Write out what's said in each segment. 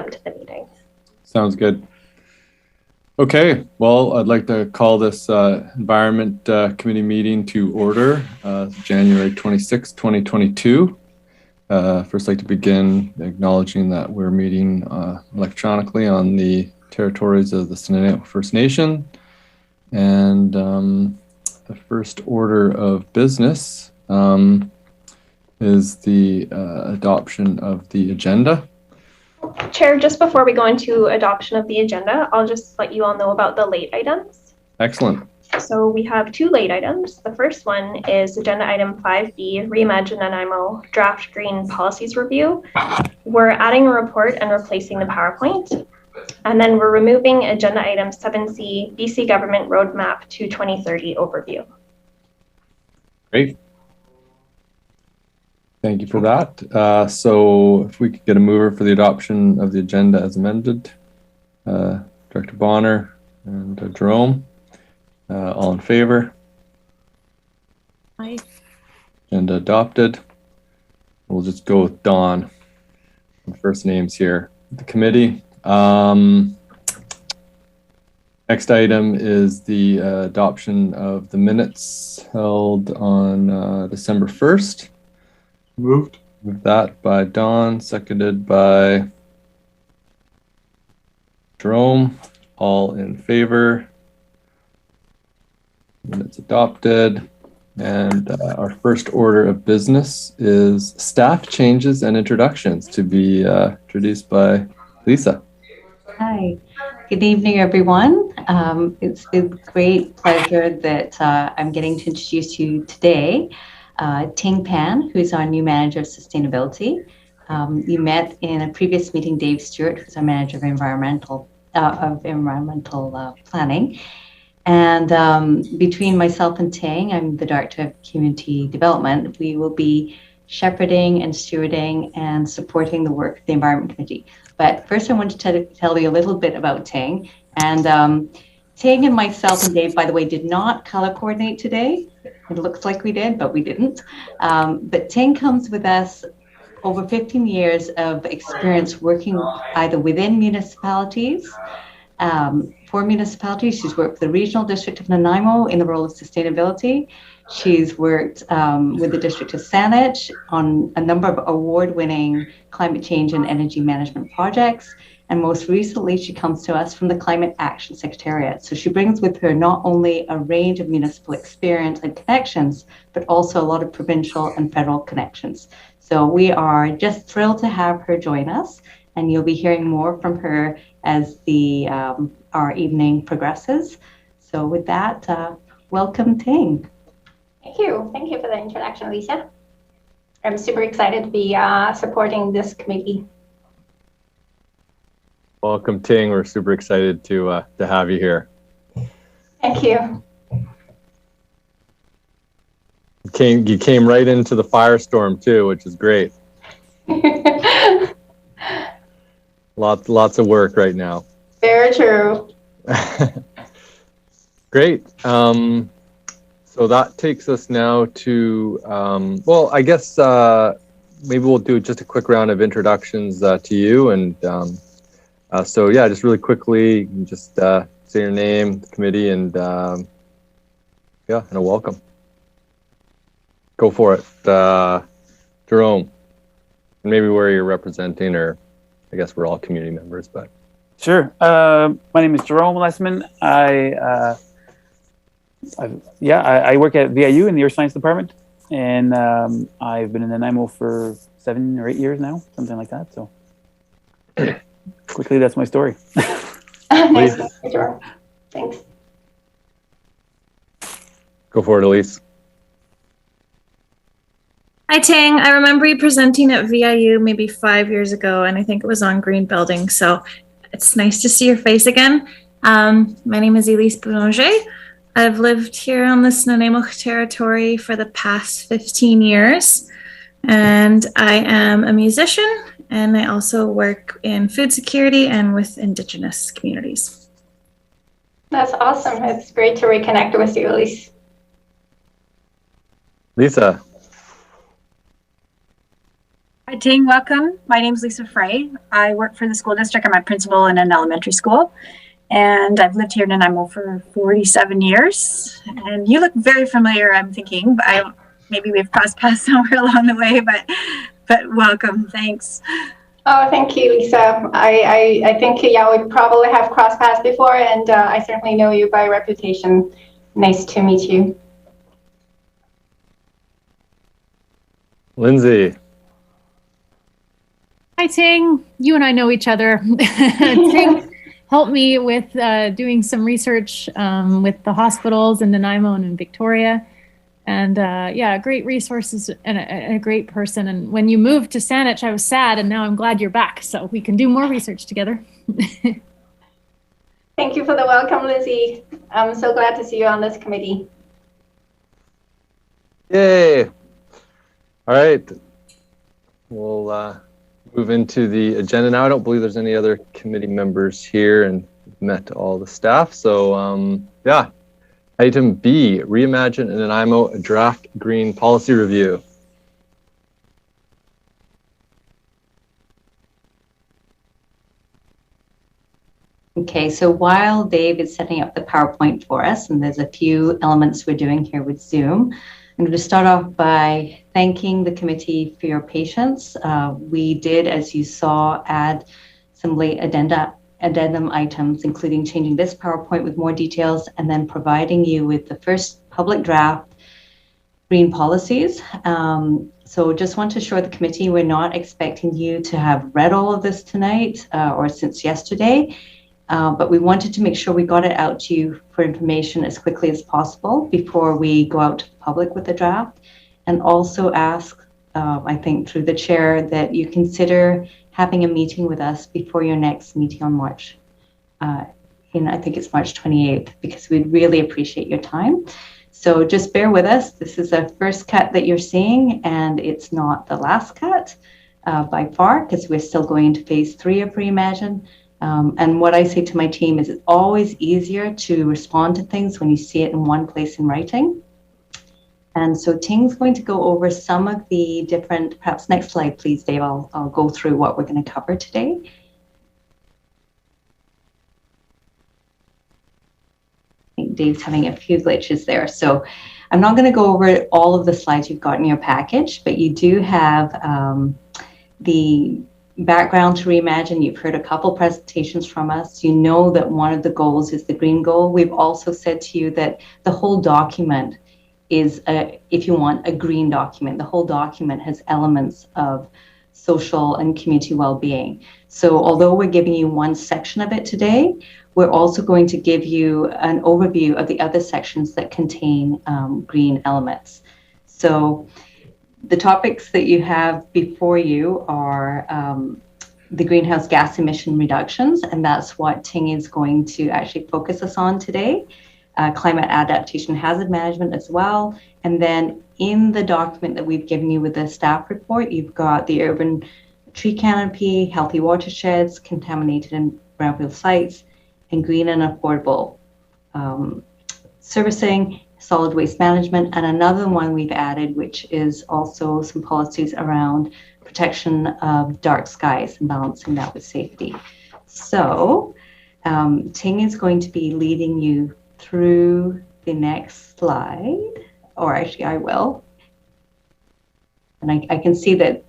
come to the meetings. Sounds good. Okay, well, I'd like to call this Environment Committee meeting to order, January 26, 2022. First, I'd like to begin acknowledging that we're meeting electronically on the territories of the Nanaimo First Nation. And the first order of business is the adoption of the agenda. Chair, just before we go into adoption of the agenda, I'll just let you all know about the late items. Excellent. So we have two late items. The first one is agenda item 5B, Reimagine Nanaimo Draft Green Policies Review. We're adding a report and replacing the PowerPoint. And then we're removing agenda item 7C, BC Government Roadmap to 2030 Overview. Great. Thank you for that. So if we could get a mover for the adoption of the agenda as amended, Director Bonner and Jerome, all in favor? Aye. And adopted. We'll just go with Dawn. First names here. The committee. Next item is the adoption of the minutes held on December 1st. Moved. With that by Dawn, seconded by Jerome. All in favor. Minutes adopted. And our first order of business is staff changes and introductions to be introduced by Lisa. Hi, good evening, everyone. It's a great pleasure that I'm getting to introduce you today. Ting Pan, who's our new manager of sustainability. You met in a previous meeting Dave Stewart, who's our manager of environmental planning. And between myself and Ting, I'm the director of community development. We will be shepherding and stewarding and supporting the work of the Environment Committee. But first, I want to tell you a little bit about Ting. And Ting and myself and Dave, by the way, did not color coordinate today. It looks like we did, but we didn't. But Ting comes with us over 15 years of experience working either within municipalities, for municipalities. She's worked for the Regional District of Nanaimo in the role of sustainability. She's worked with the District of Saanich on a number of award-winning climate change and energy management projects. And most recently, she comes to us from the Climate Action Secretariat. So she brings with her not only a range of municipal experience and connections, but also a lot of provincial and federal connections. So we are just thrilled to have her join us, and you'll be hearing more from her as the our evening progresses. So with that, welcome, Ting. Thank you. Thank you for the introduction, Lisa. I'm super excited to be supporting this committee. Welcome, Ting. We're super excited to have you here. Thank you. You came right into the firestorm too, which is great. Lots of work right now. Very true. Great. So that takes us now to, well, I guess maybe we'll do just a quick round of introductions to you. And so, yeah, just really quickly, you can just say your name, the committee, and yeah, and a welcome. Go for it. Jerome, and maybe where you're representing, or I guess we're all community members, but. Sure. My name is Jerome Lessman. I work at VIU in the Earth Science Department, and I've been in Nanaimo for 7 or 8 years now, something like that. So quickly, that's my story. Nice to meet you, Jerome. Thanks. Go for it, Elise. Hi, Ting. I remember you presenting at VIU maybe 5 years ago, and I think it was on green building. So it's nice to see your face again. My name is Elise Boulanger. I've lived here on this Nanaimo territory for the past 15 years, and I am a musician, and I also work in food security and with Indigenous communities. That's awesome. It's great to reconnect with you, Elise. Lisa. Hi, Ting. Welcome. My name is Lisa Frey. I work for the school district. I'm a principal in an elementary school, and I've lived here in Nanaimo for 47 years. And you look very familiar, I'm thinking, but maybe we've crossed paths somewhere along the way, but welcome. Thanks. Oh, thank you, Lisa. I think, yeah, we probably have crossed paths before, and I certainly know you by reputation. Nice to meet you. Lindsay. Hi, Ting. You and I know each other. Ting helped me with doing some research with the hospitals in Nanaimo and in Victoria. And yeah, great resources and a great person. And when you moved to Saanich, I was sad, and now I'm glad you're back. So we can do more research together. Thank you for the welcome, Lizzie. I'm so glad to see you on this committee. Yay. All right. We'll move into the agenda now. I don't believe there's any other committee members here, and met all the staff. So yeah. Item B, Reimagine in Nanaimo, a draft green policy review. Okay, so while Dave is setting up the PowerPoint for us, and there's a few elements we're doing here with Zoom, I'm going to start off by thanking the committee for your patience. We did, as you saw, add some late addendum items, including changing this PowerPoint with more details and then providing you with the first public draft green policies. So just want to assure the committee we're not expecting you to have read all of this tonight or since yesterday, but we wanted to make sure we got it out to you for information as quickly as possible before we go out to the public with the draft, and also ask, I think through the chair, that you consider having a meeting with us before your next meeting on March, I think it's March 28th, because we'd really appreciate your time. So just bear with us. This is a first cut that you're seeing, and it's not the last cut by far, because we're still going into phase 3 of Reimagine. And what I say to my team is it's always easier to respond to things when you see it in one place in writing. And so Ting's going to go over some of the different, perhaps next slide, please, Dave. I'll go through what we're going to cover today. I think Dave's having a few glitches there. So I'm not going to go over all of the slides you've got in your package, but you do have the background to Reimagine. You've heard a couple presentations from us. You know that one of the goals is the green goal. We've also said to you that the whole document is, if you want, a green document. The whole document has elements of social and community well-being. So although we're giving you one section of it today, we're also going to give you an overview of the other sections that contain green elements. So the topics that you have before you are the greenhouse gas emission reductions, and that's what Ting is going to actually focus us on today. Climate adaptation hazard management as well. And then in the document that we've given you with the staff report, you've got the urban tree canopy, healthy watersheds, contaminated and brownfield sites, and green and affordable servicing, solid waste management, and another one we've added, which is also some policies around protection of dark skies and balancing that with safety. So Ting is going to be leading you through the next slide, or actually I will. And I can see that,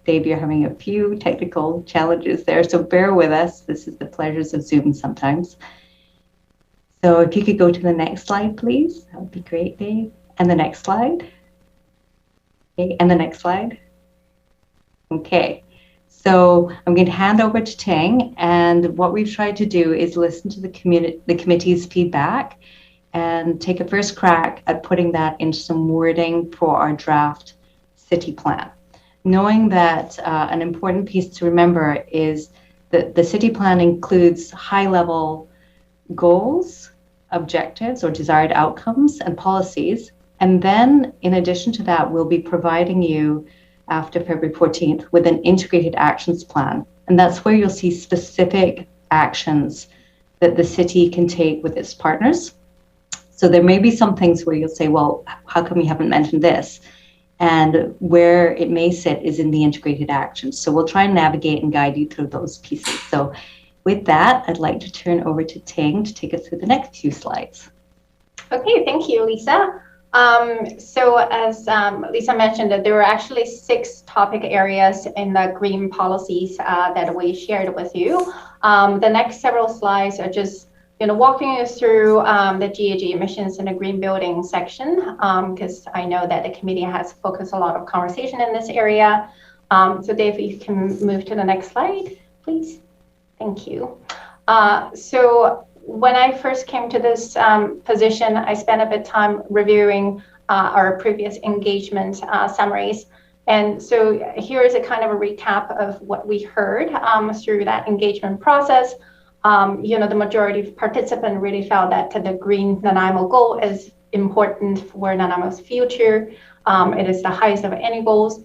Dave, you're having a few technical challenges there, so bear with us. This is the pleasures of Zoom sometimes. So if you could go to the next slide, please, that would be great, Dave. And the next slide. Okay, and the next slide. Okay, so I'm going to hand over to Ting, and what we've tried to do is listen to the committee's feedback and take a first crack at putting that into some wording for our draft city plan. Knowing that an important piece to remember is that the city plan includes high-level goals, objectives, or desired outcomes and policies. And then, in addition to that, we'll be providing you after February 14th with an integrated actions plan. And that's where you'll see specific actions that the city can take with its partners. So there may be some things where you'll say, well, how come you haven't mentioned this? and where it may sit is in the integrated actions. So we'll try and navigate and guide you through those pieces. So with that, I'd like to turn over to Ting to take us through the next few slides. Okay, thank you, Lisa. So as Lisa mentioned, that there were actually 6 topic areas in the green policies that we shared with you. The next several slides are just walking you through the GHG emissions in the green building section, because I know that the committee has focused a lot of conversation in this area. So Dave, you can move to the next slide, please. Thank you. So when I first came to this position, I spent a bit of time reviewing our previous engagement summaries. And so here is a kind of a recap of what we heard through that engagement process. The majority of participants really felt that the Green Nanaimo goal is important for Nanaimo's future. It is the highest of any goals.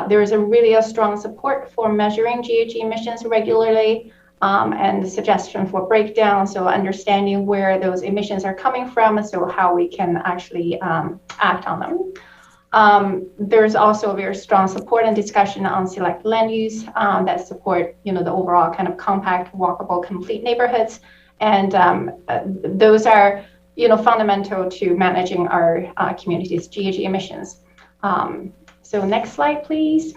There is a strong support for measuring GHG emissions regularly, and the suggestion for breakdown, so understanding where those emissions are coming from, so how we can actually act on them. There's also a very strong support and discussion on select land use that support, the overall kind of compact, walkable, complete neighborhoods, and those are, fundamental to managing our community's GHG emissions. So next slide, please.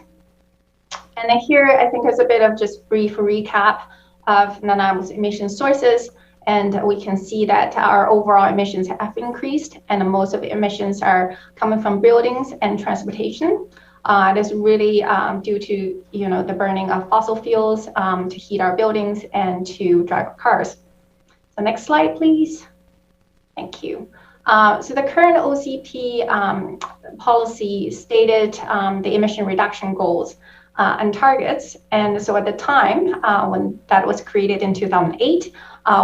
And then here, I think is a bit of just brief recap of Nanaimo's emission sources, and we can see that our overall emissions have increased, and most of the emissions are coming from buildings and transportation. It is really due to the burning of fossil fuels to heat our buildings and to drive our cars. So next slide, please. Thank you. So the current OCP policy stated the emission reduction goals and targets. And so at the time when that was created in 2008,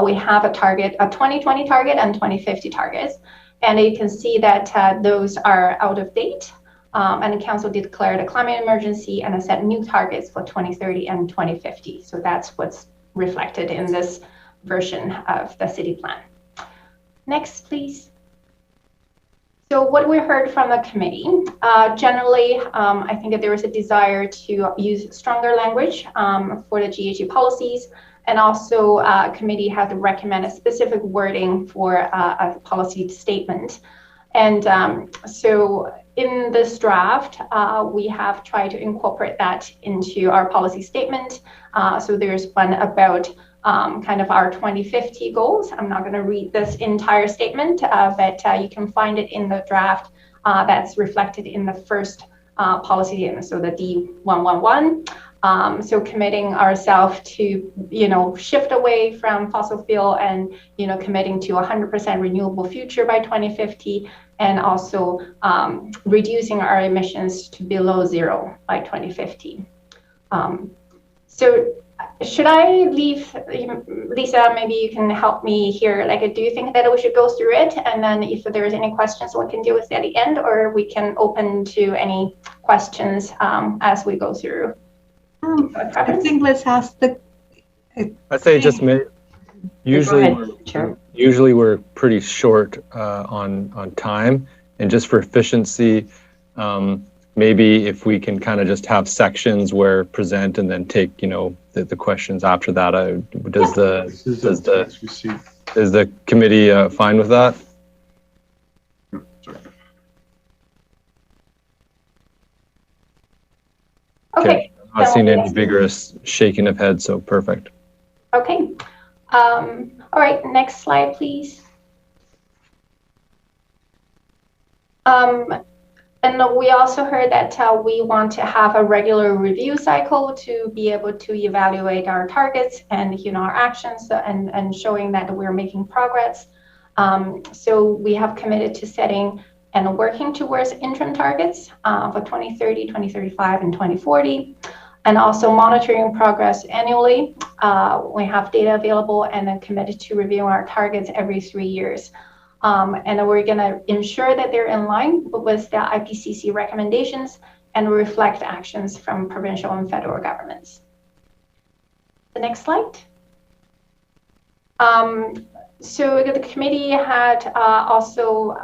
we have a target, a 2020 target and 2050 targets. And you can see that those are out of date. And the council declared a climate emergency and set new targets for 2030 and 2050. So that's what's reflected in this version of the city plan. Next, please. So what we heard from the committee, generally, I think that there was a desire to use stronger language for the GHG policies, and also committee had to recommend a specific wording for a policy statement. And so in this draft, we have tried to incorporate that into our policy statement. So there's one about kind of our 2050 goals. I'm not going to read this entire statement, but you can find it in the draft that's reflected in the first policy statement, so the D111. So committing ourselves to, shift away from fossil fuel and, committing to 100% renewable future by 2050, and also reducing our emissions to below 0 by 2050. So should I leave, Lisa, maybe you can help me here. Like, do you think that we should go through it? And then if there's any questions, we can deal with it at the end, or we can open to any questions as we go through. I think let's ask the... I'd say just usually we're pretty short on time, and just for efficiency, maybe if we can kind of just have sections where present and then take, the questions after that. Is the committee fine with that? Okay. I'm not seeing any vigorous shaking of heads, so perfect. Okay. All right, next slide, please. And we also heard that we want to have a regular review cycle to be able to evaluate our targets and our actions and showing that we're making progress. So we have committed to setting and working towards interim targets for 2030, 2035, and 2040, and also monitoring progress annually. We have data available and then committed to reviewing our targets every 3 years. And we're going to ensure that they're in line with the IPCC recommendations and reflect actions from provincial and federal governments. The next slide. So the committee had also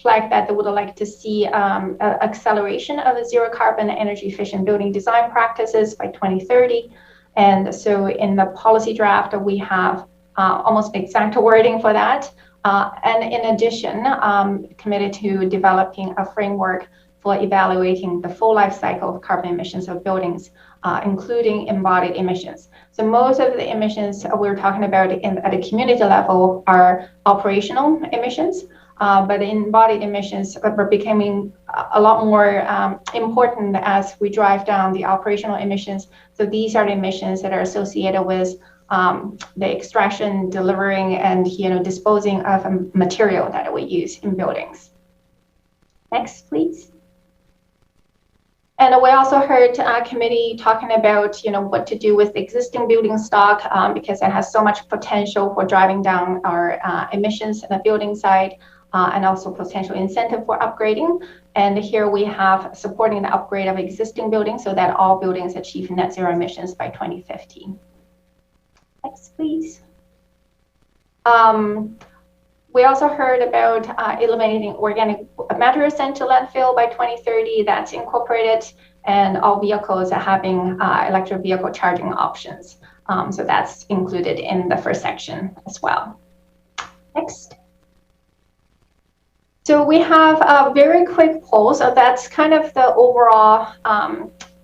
flagged that they would like to see acceleration of the zero carbon energy efficient building design practices by 2030. And so in the policy draft, we have almost exact wording for that. And in addition, committed to developing a framework for evaluating the full life cycle of carbon emissions of buildings, including embodied emissions. So most of the emissions we're talking about at a community level are operational emissions, but embodied emissions are becoming a lot more important as we drive down the operational emissions. So these are the emissions that are associated with the extraction, delivering, and disposing of a material that we use in buildings. Next, please. And we also heard committee talking about what to do with existing building stock because it has so much potential for driving down our emissions on the building side and also potential incentive for upgrading. And here we have supporting the upgrade of existing buildings so that all buildings achieve net zero emissions by 2050. Next, please. We also heard about eliminating organic matter sent to landfill by 2030. That's incorporated, and all vehicles are having electric vehicle charging options. So that's included in the first section as well. Next. So we have a very quick poll. So that's kind of the overall,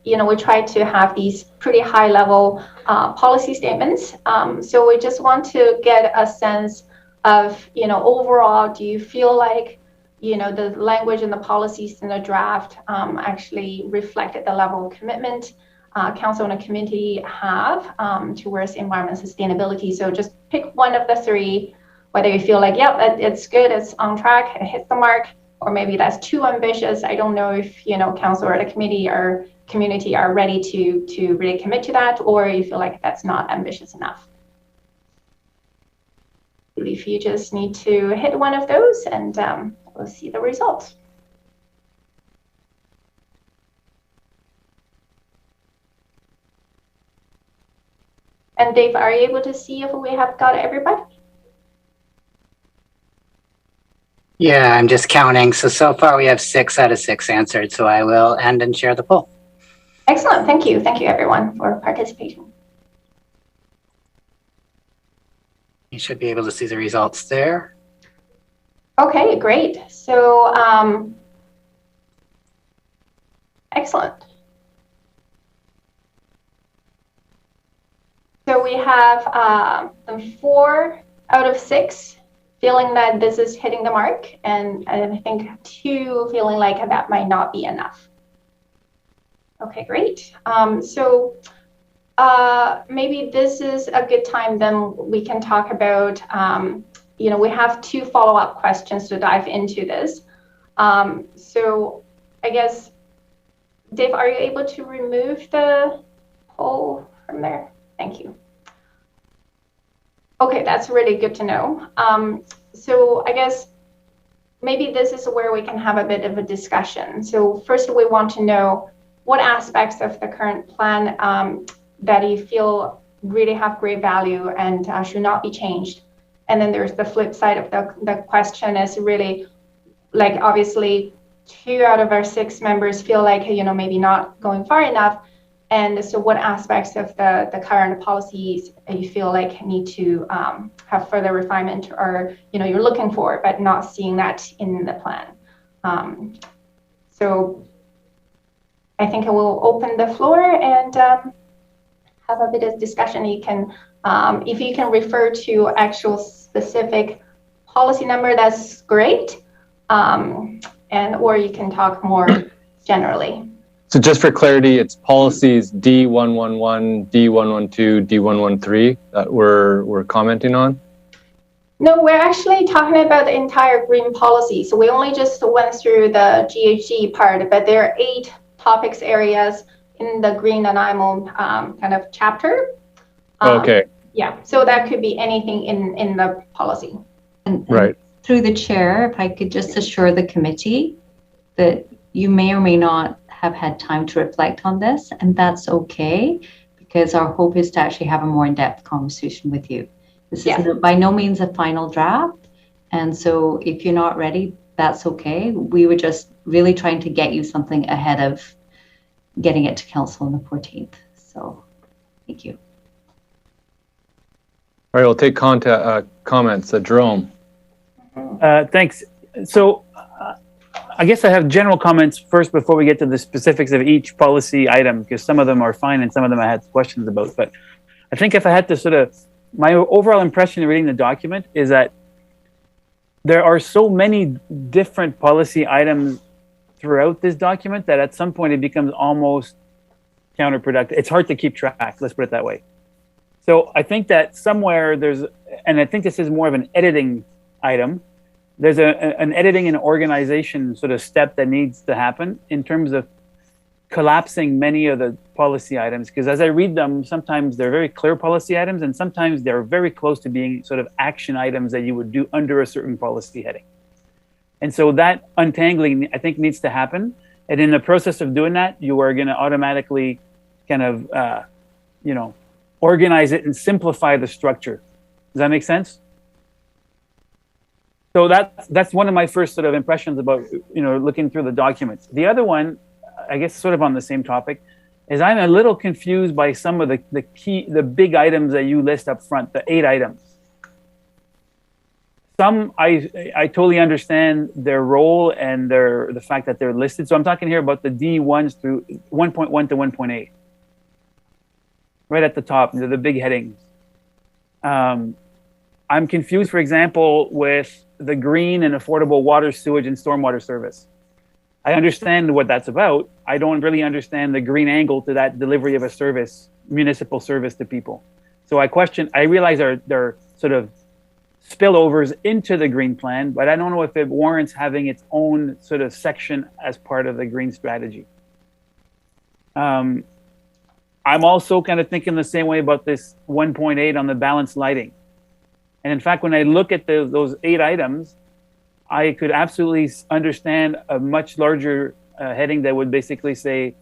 we try to have these pretty high level policy statements. So we just want to get a sense of, overall, do you feel like, the language and the policies in the draft actually reflected the level of commitment council and a committee have towards environment sustainability? So just pick one of the three, whether you feel like, yeah, it's good, it's on track, it hits the mark, or maybe that's too ambitious. I don't know if, council or the committee or community are ready to really commit to that, or you feel like that's not ambitious enough. If you just need to hit one of those and we'll see the results. And Dave, are you able to see if we have got everybody? Yeah, I'm just counting. So far we have 6 out of 6 answered. So I will end and share the poll. Excellent. Thank you. Thank you, everyone, for participating. You should be able to see the results there. Okay, great. So, excellent. So we have 4 out of 6 feeling that this is hitting the mark, and I think 2 feeling like that might not be enough. Okay, great. So maybe this is a good time, then we can talk about, we have 2 follow-up questions to dive into this. So I guess, Dave, are you able to remove the poll from there? Thank you. Okay, that's really good to know. So I guess maybe this is where we can have a bit of a discussion. So first we want to know what aspects of the current plan that you feel really have great value and should not be changed. And then there's the flip side of the question is really, like, obviously 2 out of our 6 members feel like, maybe not going far enough. And so what aspects of the current policies you feel like need to have further refinement, or, you're looking for, but not seeing that in the plan. So I think I will open the floor and have a bit of discussion. You can, if you can refer to actual specific policy number, that's great. Or you can talk more generally. So just for clarity, it's policies D111, D112, D113 that we're commenting on? No, we're actually talking about the entire green policy. So we only just went through the GHG part, but there are 8 topics areas in the Green Nanaimo kind of chapter. Okay. Yeah, so that could be anything in the policy. And right. Through the chair, if I could just assure the committee that you may or may not have had time to reflect on this, and that's okay, because our hope is to actually have a more in-depth conversation with you. This Yeah. is by no means a final draft. And so if you're not ready, that's okay. We were just really trying to get you something ahead of getting it to council on the 14th. So thank you. All right, we'll take comments. Jerome. Thanks. So I guess I have general comments first before we get to the specifics of each policy item, because some of them are fine and some of them I had questions about. But I think if I had to sort of, my overall impression of reading the document is that there are so many different policy items throughout this document that at some point it becomes almost counterproductive. It's hard to keep track, let's put it that way. So I think that somewhere there's, and I think this is more of an editing item, there's an editing and organization sort of step that needs to happen in terms of collapsing many of the policy items, because as I read them, sometimes they're very clear policy items and sometimes they're very close to being sort of action items that you would do under a certain policy heading. And so that untangling, I think, needs to happen. And in the process of doing that, you are going to automatically kind of, organize it and simplify the structure. Does that make sense? So that's one of my first sort of impressions about, looking through the documents. The other one, I guess sort of on the same topic, is I'm a little confused by some of the big items that you list up front, the 8 items. Some I totally understand their role and the fact that they're listed. So I'm talking here about the D1s through 1.1 to 1.8. Right at the top, the big headings. I'm confused, for example, with the green and affordable water, sewage, and stormwater service. I understand what that's about. I don't really understand the green angle to that delivery of a service, municipal service to people. So I realize there are sort of spillovers into the green plan, but I don't know if it warrants having its own sort of section as part of the green strategy. I'm also kind of thinking the same way about this 1.8 on the balanced lighting. And in fact, when I look at those 8 items, I could absolutely understand a much larger heading that would basically say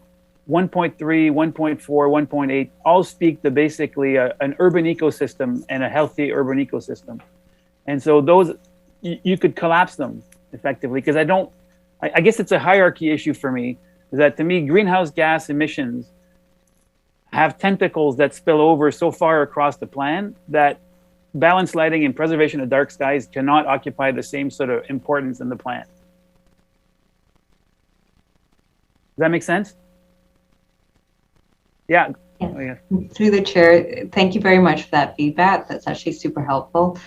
1.3, 1.4, 1.8, all speak to basically an urban ecosystem and a healthy urban ecosystem. And so those, you could collapse them effectively, because I guess it's a hierarchy issue for me, is that to me, greenhouse gas emissions have tentacles that spill over so far across the plan that balanced lighting and preservation of dark skies cannot occupy the same sort of importance in the plan. Does that make sense? Yeah. Yes. Oh, yeah. Through the chair, thank you very much for that feedback. That's actually super helpful.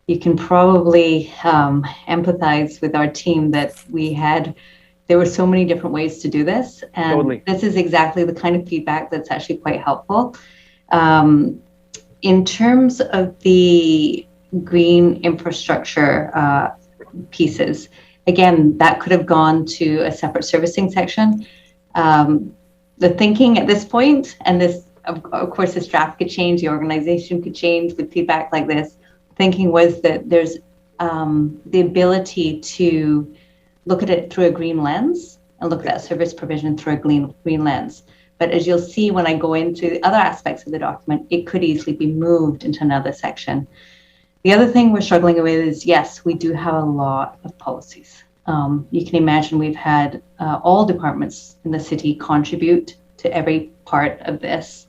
You can probably empathize with our team that there were so many different ways to do this. And Totally. This is exactly the kind of feedback that's actually quite helpful. In terms of the green infrastructure pieces, again, that could have gone to a separate servicing section. The thinking at this point, and this, of course, this draft could change, the organization could change with feedback like this, thinking was that there's the ability to look at it through a green lens and look at that service provision through a green lens. But as you'll see when I go into the other aspects of the document, it could easily be moved into another section. The other thing we're struggling with is, yes, we do have a lot of policies. You can imagine we've had all departments in the city contribute to every part of this,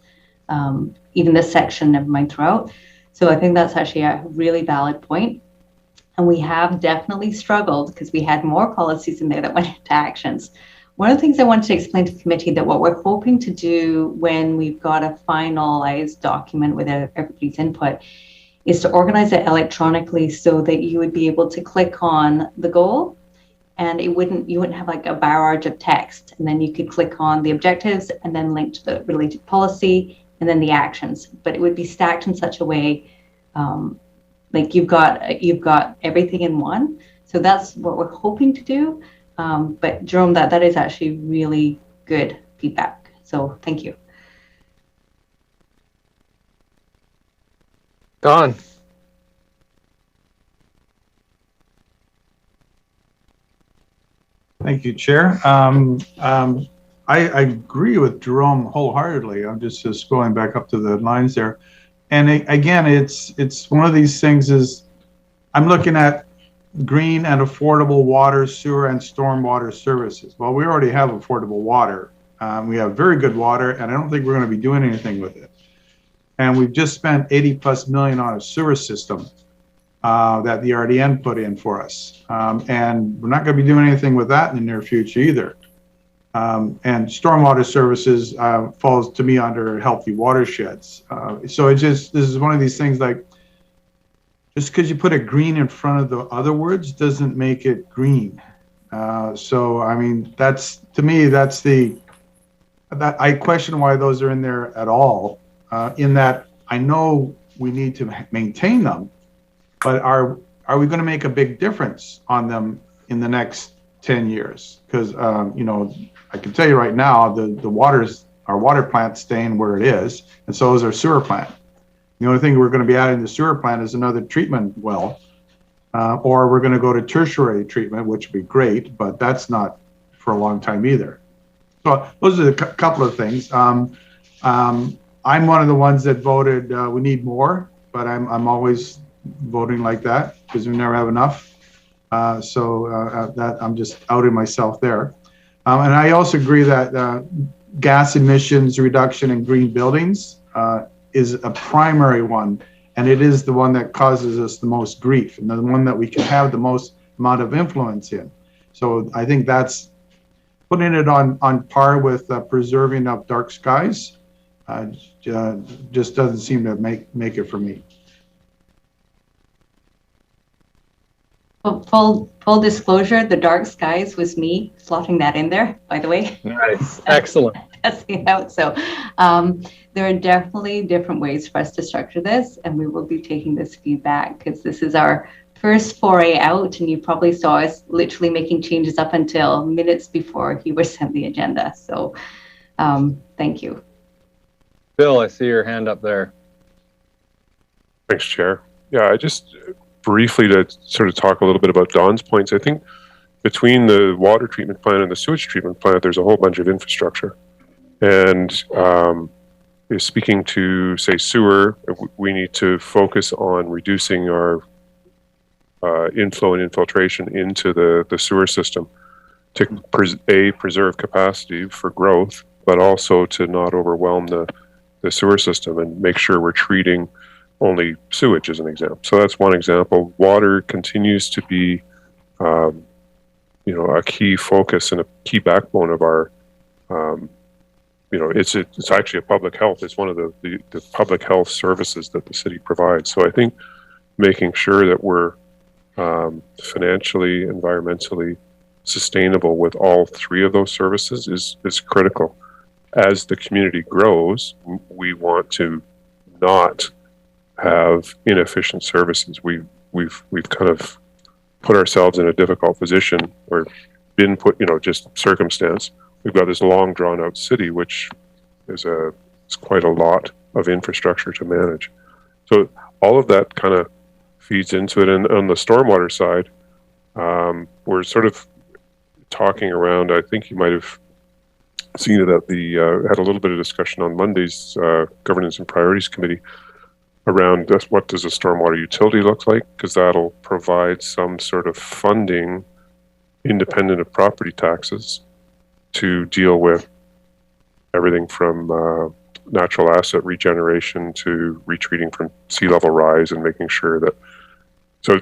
even this section, never mind throughout. So I think that's actually a really valid point. And we have definitely struggled because we had more policies in there that went into actions. One of the things I wanted to explain to the committee that what we're hoping to do when we've got a finalized document with everybody's input is to organize it electronically so that you would be able to click on the goal and you wouldn't have like a barrage of text, and then you could click on the objectives and then link to the related policy and then the actions. But it would be stacked in such a way like you've got everything in one. So that's what we're hoping to do. But Jerome, that is actually really good feedback. So thank you. Don. Thank you, Chair. I agree with Jerome wholeheartedly. I'm just going back up to the lines there. again, it's one of these things is I'm looking at green and affordable water, sewer, and stormwater services. Well, we already have affordable water. We have very good water, and I don't think we're going to be doing anything with it. And we've just spent 80+ million on a sewer system that the RDN put in for us. And we're not going to be doing anything with that in the near future either. And stormwater services falls to me under healthy watersheds. So this is one of these things like, just because you put a green in front of the other words doesn't make it green. So, I mean, to me, I question why those are in there at all, in that I know we need to maintain them, but are we going to make a big difference on them in the next 10 years? Because, I can tell you right now, our water plant's staying where it is, and so is our sewer plant. The only thing we're going to be adding to the sewer plant is another treatment well, or we're going to go to tertiary treatment, which would be great, but that's not for a long time either. So those are a couple of things. I'm one of the ones that voted we need more, but I'm always voting like that because we never have enough. That I'm just outing myself there. And I also agree that gas emissions reduction in green buildings is a primary one, and it is the one that causes us the most grief and the one that we can have the most amount of influence in. So I think that's putting it on par with preserving of dark skies. Just doesn't seem to make it for me. Well, full disclosure, the dark skies was me slotting that in there, by the way. Nice, excellent. Testing out. So there are definitely different ways for us to structure this, and we will be taking this feedback because this is our first foray out, and you probably saw us literally making changes up until minutes before you were sent the agenda. So thank you. Bill, I see your hand up there. Thanks, Chair. Yeah, I just briefly to sort of talk a little bit about Don's points. I think between the water treatment plant and the sewage treatment plant, there's a whole bunch of infrastructure. And speaking to, say, sewer, we need to focus on reducing our inflow and infiltration into the sewer system to preserve capacity for growth, but also to not overwhelm the sewer system and make sure we're treating only sewage as an example. So that's one example. Water continues to be, a key focus and a key backbone of our, it's actually a public health. It's one of the public health services that the city provides. So I think making sure that we're financially, environmentally sustainable with all three of those services is critical. As the community grows, we want to not have inefficient services. We've kind of put ourselves in a difficult position, or been put, just circumstance. We've got this long drawn out city, which is quite a lot of infrastructure to manage. So all of that kind of feeds into it. And on the stormwater side, we're sort of talking around, I think you might have seen it at had a little bit of discussion on Monday's Governance and Priorities Committee around what does a stormwater utility look like, because that'll provide some sort of funding independent of property taxes to deal with everything from natural asset regeneration to retreating from sea level rise and making sure that, so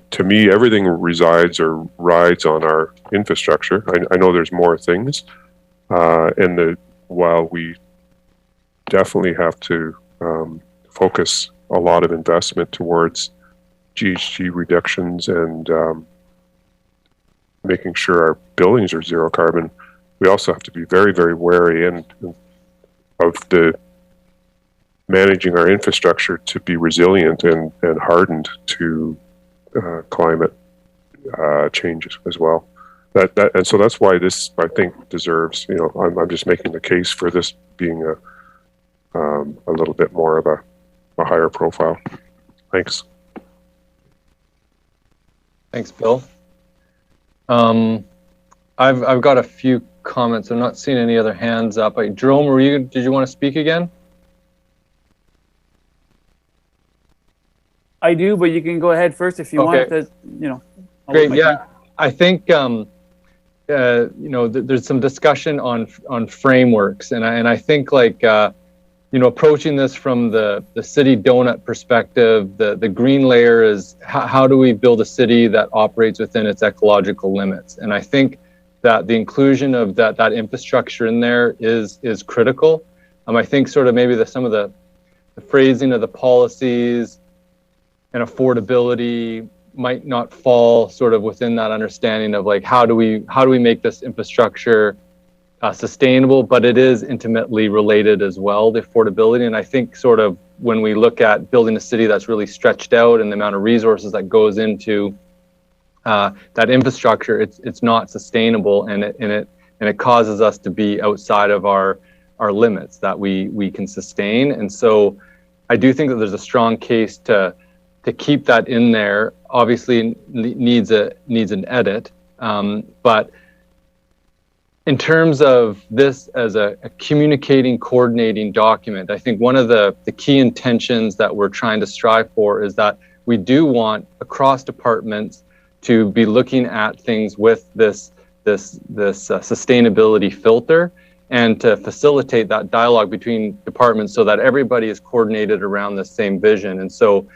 to me, everything resides or rides on our infrastructure. I know there's more things, and while we definitely have to focus a lot of investment towards GHG reductions and making sure our buildings are zero carbon, we also have to be very, very wary of managing our infrastructure to be resilient and hardened to climate changes as well. And so that's why this, I think, deserves, I'm just making the case for this being a little bit more of a higher profile. Thanks. Thanks, Bill. I've got a few comments. I'm not seeing any other hands up. Jerome, did you want to speak again? I do, but you can go ahead first if you want to, you know. I'll Great. wait my Yeah. turn. I think, you know, there's some discussion on frameworks, and I think like, you know, approaching this from the city donut perspective, the green layer is how do we build a city that operates within its ecological limits? And I think that the inclusion of that infrastructure in there is critical. I think sort of maybe some of the phrasing of the policies and affordability might not fall sort of within that understanding of like how do we make this infrastructure sustainable, but it is intimately related as well, the affordability. And I think sort of when we look at building a city that's really stretched out and the amount of resources that goes into that infrastructure, it's not sustainable, and it causes us to be outside of our limits that we can sustain. And so I do think that there's a strong case to keep that in there. Obviously needs an edit, but in terms of this as a communicating, coordinating document, I think one of the key intentions that we're trying to strive for is that we do want across departments to be looking at things with this sustainability filter, and to facilitate that dialogue between departments so that everybody is coordinated around the same vision. And so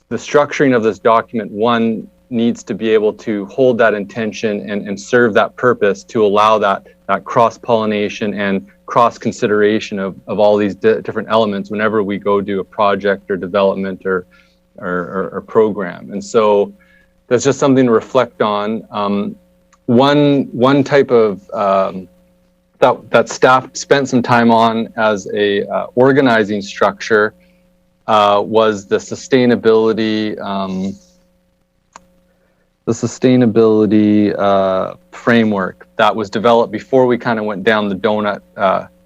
the structuring of this document, one, needs to be able to hold that intention and serve that purpose to allow that cross-pollination and cross-consideration of all these different elements whenever we go do a project or development or program. And so that's just something to reflect on. One type of that staff spent some time on as a organizing structure was the sustainability framework that was developed before we kind of went down the donut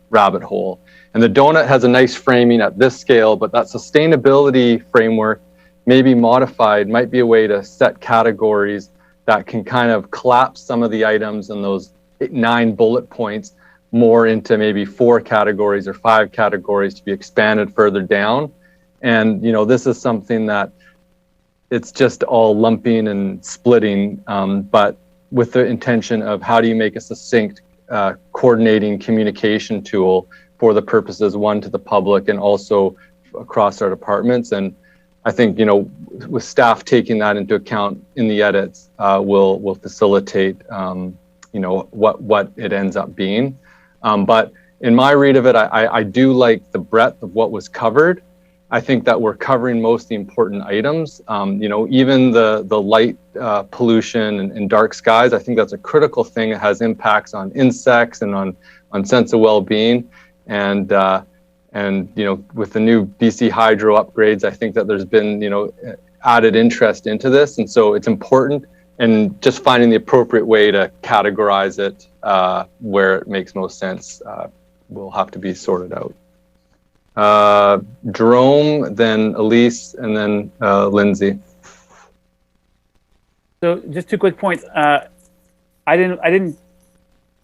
rabbit hole. And the donut has a nice framing at this scale, but that sustainability framework may be modified, might be a way to set categories that can kind of collapse some of the items in those 9 bullet points more into maybe 4 categories or 5 categories to be expanded further down. And, you know, this is something that it's just all lumping and splitting, but with the intention of how do you make a succinct coordinating communication tool for the purposes, one, to the public and also across our departments. And I think, you know, with staff taking that into account in the edits, will facilitate, you know, what it ends up being. But in my read of it, I do like the breadth of what was covered. I think that we're covering most of the important items. You know, even the light pollution and dark skies, I think that's a critical thing. It has impacts on insects and on sense of well-being. And you know, with the new BC Hydro upgrades, I think that there's been, you know, added interest into this. And so it's important, and just finding the appropriate way to categorize it where it makes most sense will have to be sorted out. Jerome, then Elise, and then Lindsay. So just 2 quick points. I didn't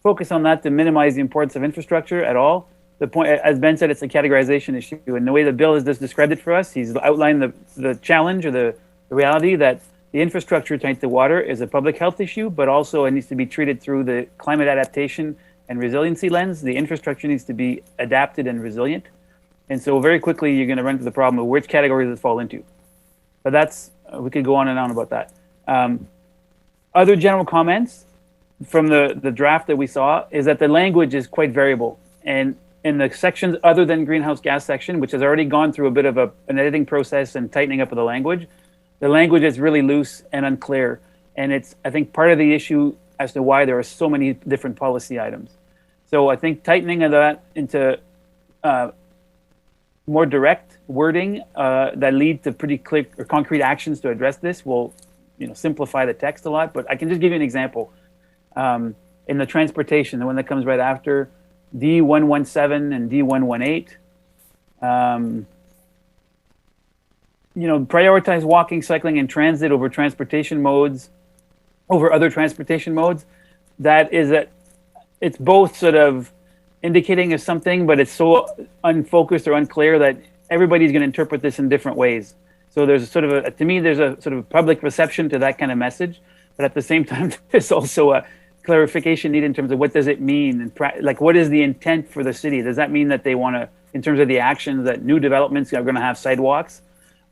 focus on that to minimize the importance of infrastructure at all. The point, as Ben said, it's a categorization issue, and the way the bill has just described it for us, he's outlined the challenge or the reality that the infrastructure tied to water is a public health issue, but also it needs to be treated through the climate adaptation and resiliency lens. The infrastructure needs to be adapted and resilient. And so very quickly, you're going to run into the problem of which categories it fall into. But that's, we could go on and on about that. Other general comments from the draft that we saw is that the language is quite variable. And in the sections other than greenhouse gas section, which has already gone through a bit of an editing process and tightening up of the language is really loose and unclear. And it's, I think, part of the issue as to why there are so many different policy items. So I think tightening of that into more direct wording that lead to pretty clear or concrete actions to address this will, you know, simplify the text a lot. But I can just give you an example. In the transportation, the one that comes right after, D117 and D118, you know, prioritize walking, cycling, and transit over transportation modes, over other transportation modes. That is that it's both sort of indicating of something, but it's so unfocused or unclear that everybody's going to interpret this in different ways. So there's sort of to me, there's a sort of public reception to that kind of message, but at the same time, there's also a clarification needed in terms of what does it mean, and like what is the intent for the city? Does that mean that they want to, in terms of the actions, that new developments are going to have sidewalks,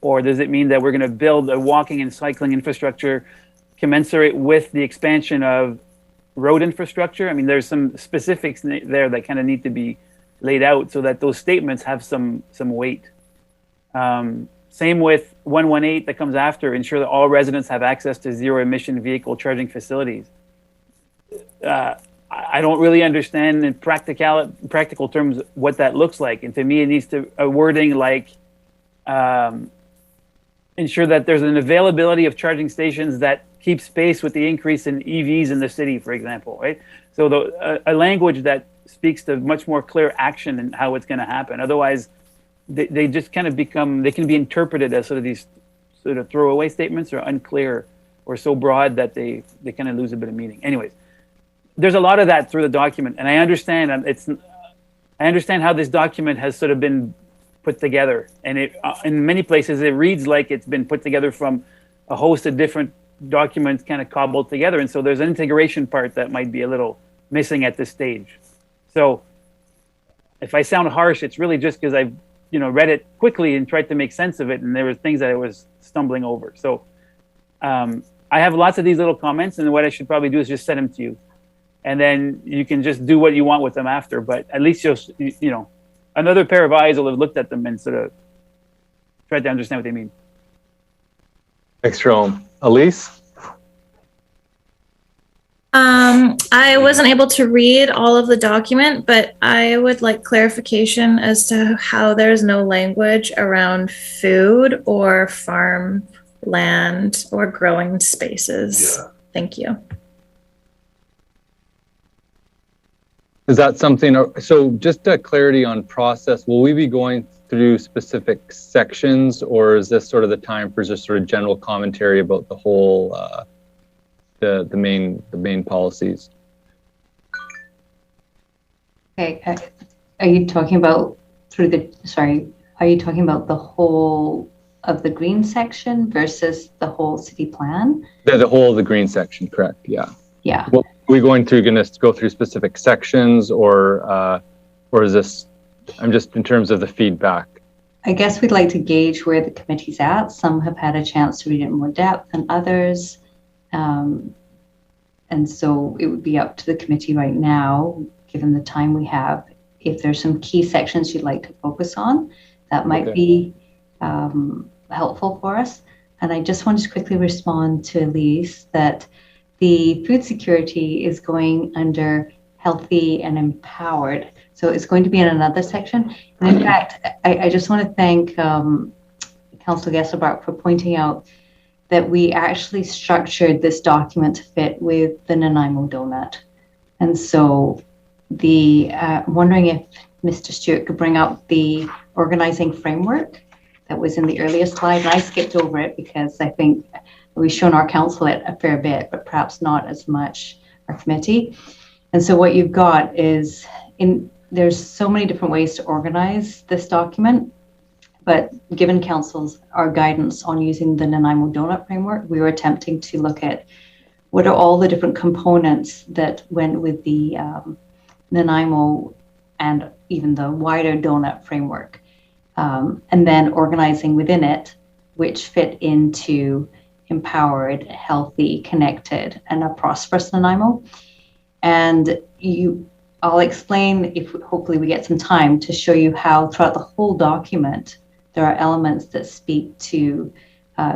or does it mean that we're going to build a walking and cycling infrastructure commensurate with the expansion of road infrastructure? I mean, there's some specifics there that kind of need to be laid out so that those statements have some weight. Same with 118 that comes after, ensure that all residents have access to zero emission vehicle charging facilities. I don't really understand in practical terms what that looks like. And to me, it needs to a wording like ensure that there's an availability of charging stations that keeps pace with the increase in EVs in the city, for example, right? So a language that speaks to much more clear action and how it's going to happen. Otherwise, they just kind of become, they can be interpreted as sort of these sort of throwaway statements or unclear or so broad that they kind of lose a bit of meaning. Anyways, there's a lot of that through the document, and I understand I understand how this document has sort of been put together, and it in many places it reads like it's been put together from a host of different documents kind of cobbled together, and so there's an integration part that might be a little missing at this stage. So if I sound harsh, it's really just because I've read it quickly and tried to make sense of it, and there were things that I was stumbling over. So I have lots of these little comments, and what I should probably do is just send them to you, and then you can just do what you want with them after. But at least you'll, another pair of eyes will have looked at them and sort of tried to understand what they mean. Thanks, Jerome. Elise? I wasn't able to read all of the document, but I would like clarification as to how there's no language around food or farm land or growing spaces. Yeah. Thank you. Is that something, so just clarity on process, will we be going through specific sections, or is this sort of the time for just sort of general commentary about the whole, the main policies? Okay, are you talking about are you talking about the whole of the green section versus the whole city plan? The whole of the green section, correct, yeah. Yeah. Well, are we going to go through specific sections, or is this, I'm just in terms of the feedback? I guess we'd like to gauge where the committee's at. Some have had a chance to read it in more depth than others. And so it would be up to the committee right now, given the time we have, if there's some key sections you'd like to focus on, that might be helpful for us. And I just wanted to quickly respond to Elise that the food security is going under healthy and empowered. So it's going to be in another section. And in fact, I just want to thank Councillor Gesselbach for pointing out that we actually structured this document to fit with the Nanaimo donut. And so I'm wondering if Mr. Stewart could bring up the organizing framework that was in the earlier slide. And I skipped over it because I think we've shown our council it a fair bit, but perhaps not as much our committee. And so what you've got is, there's so many different ways to organize this document, but given council's our guidance on using the Nanaimo donut framework, we were attempting to look at what are all the different components that went with the Nanaimo and even the wider donut framework, and then organizing within it, which fit into empowered, healthy, connected, and a prosperous Nanaimo. And I'll explain, if hopefully we get some time, to show you how throughout the whole document there are elements that speak to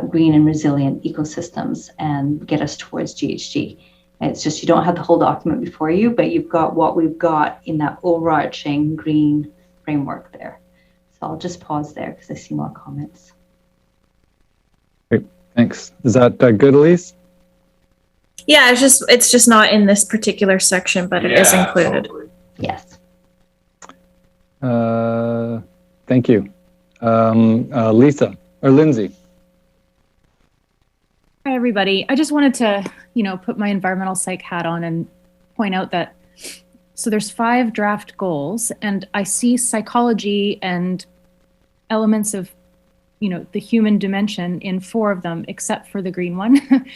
green and resilient ecosystems and get us towards GHG. And it's just you don't have the whole document before you, but you've got what we've got in that overarching green framework there. So I'll just pause there because I see more comments. Great, thanks. Is that good, Elise? Yeah, it's just not in this particular section, but it is included. Totally. Yes. Thank you. Lisa or Lindsay. Hi, everybody. I just wanted to, put my environmental psych hat on and point out that, so there's 5 draft goals, and I see psychology and elements of the human dimension in 4 of them, except for the green one.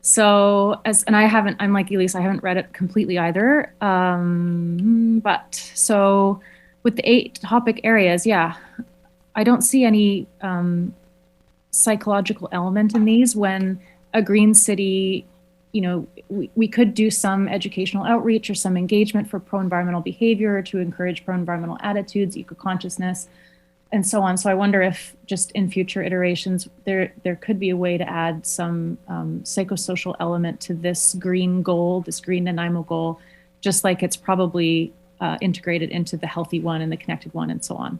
So I'm like Elise, I haven't read it completely either. But so with the 8 topic areas, yeah, I don't see any psychological element in these. When a green city, we could do some educational outreach or some engagement for pro-environmental behavior to encourage pro-environmental attitudes, eco-consciousness, and so on. So I wonder if just in future iterations, there could be a way to add some psychosocial element to this green goal, this green Nanaimo goal, just like it's probably integrated into the healthy one and the connected one and so on.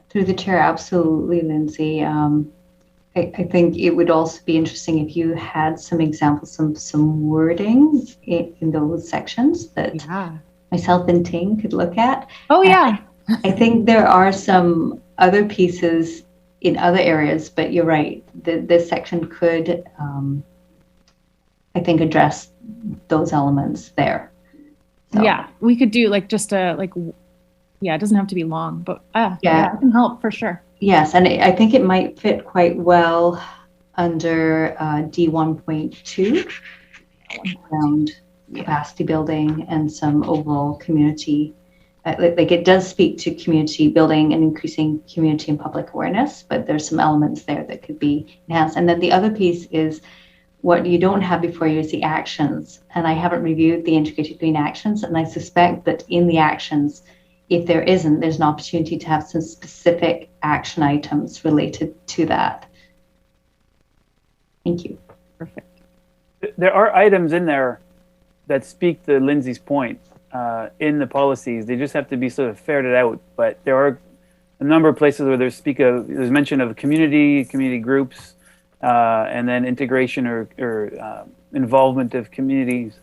Through the chair, absolutely, Lindsay. I think it would also be interesting if you had some examples, some wording in those sections that myself and Ting could look at. Oh, yeah. I think there are some other pieces in other areas, but you're right. This section could, I think, address those elements there. So. Yeah, we could do like just a, it doesn't have to be long, but yeah, it can help for sure. Yes, and I think it might fit quite well under D1.2 around capacity building and some overall community. Like it does speak to community building and increasing community and public awareness, but there's some elements there that could be enhanced. And then the other piece is what you don't have before you is the actions. And I haven't reviewed the integrated green actions, and I suspect that in the actions, if there isn't, there's an opportunity to have some specific action items related to that. Thank you. Perfect. There are items in there that speak to Lindsay's point in the policies. They just have to be sort of ferreted out. But there are a number of places where there's mention of community groups, and then integration or involvement of communities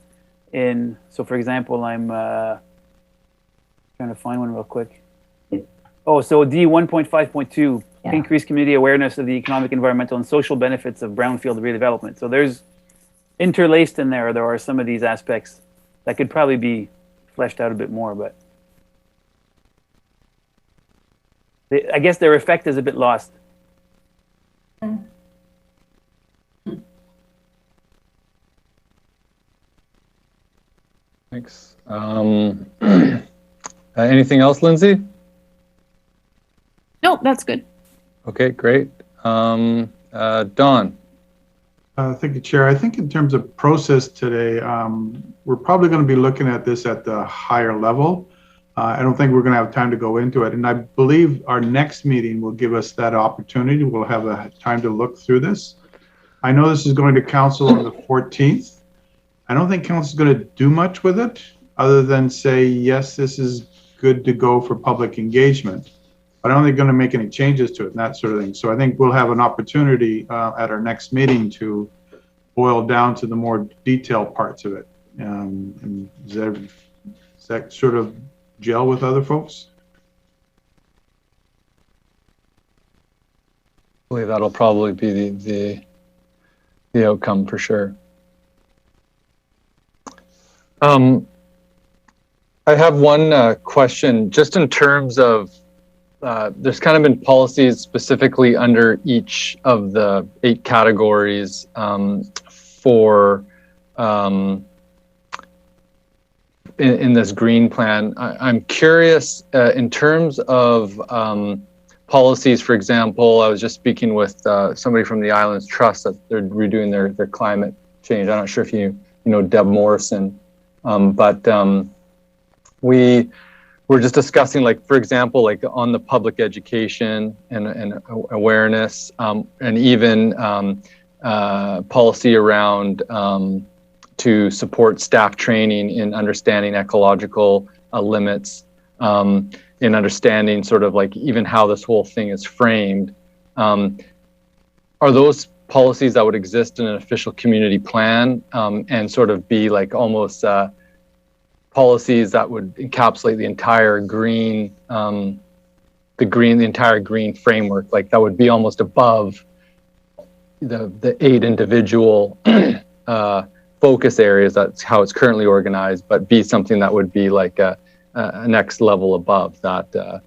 in. So, for example, I'm trying to find one real quick. Oh, so D 1.5.2, increase community awareness of the economic, environmental, and social benefits of brownfield redevelopment. So there's interlaced in there are some of these aspects that could probably be fleshed out a bit more, but I guess their effect is a bit lost. Thanks. Anything else, Lindsay? No, that's good. Okay, great. Don. Thank you, Chair. I think in terms of process today, we're probably going to be looking at this at the higher level. I don't think we're going to have time to go into it. And I believe our next meeting will give us that opportunity. We'll have a time to look through this. I know this is going to council on the 14th. I don't think council is going to do much with it other than say, yes, this is good to go for public engagement. But I don't think they're going to make any changes to it and that sort of thing. So I think we'll have an opportunity at our next meeting to boil down to the more detailed parts of it. And does that sort of gel with other folks? I believe that'll probably be the outcome for sure. I have one question just in terms of there's kind of been policies specifically under each of the 8 categories for in this green plan. I'm curious in terms of policies, for example, I was just speaking with somebody from the Islands Trust that they're redoing their climate change. I'm not sure if you know Deb Morrison, but we were just discussing, like, for example, like on the public education and awareness, and even policy around to support staff training in understanding ecological limits, in understanding sort of like even how this whole thing is framed. Are those policies that would exist in an official community plan and sort of be like almost policies that would encapsulate the entire green, the entire green framework, like that would be almost above the 8 individual focus areas. That's how it's currently organized, but be something that would be like a next level above that.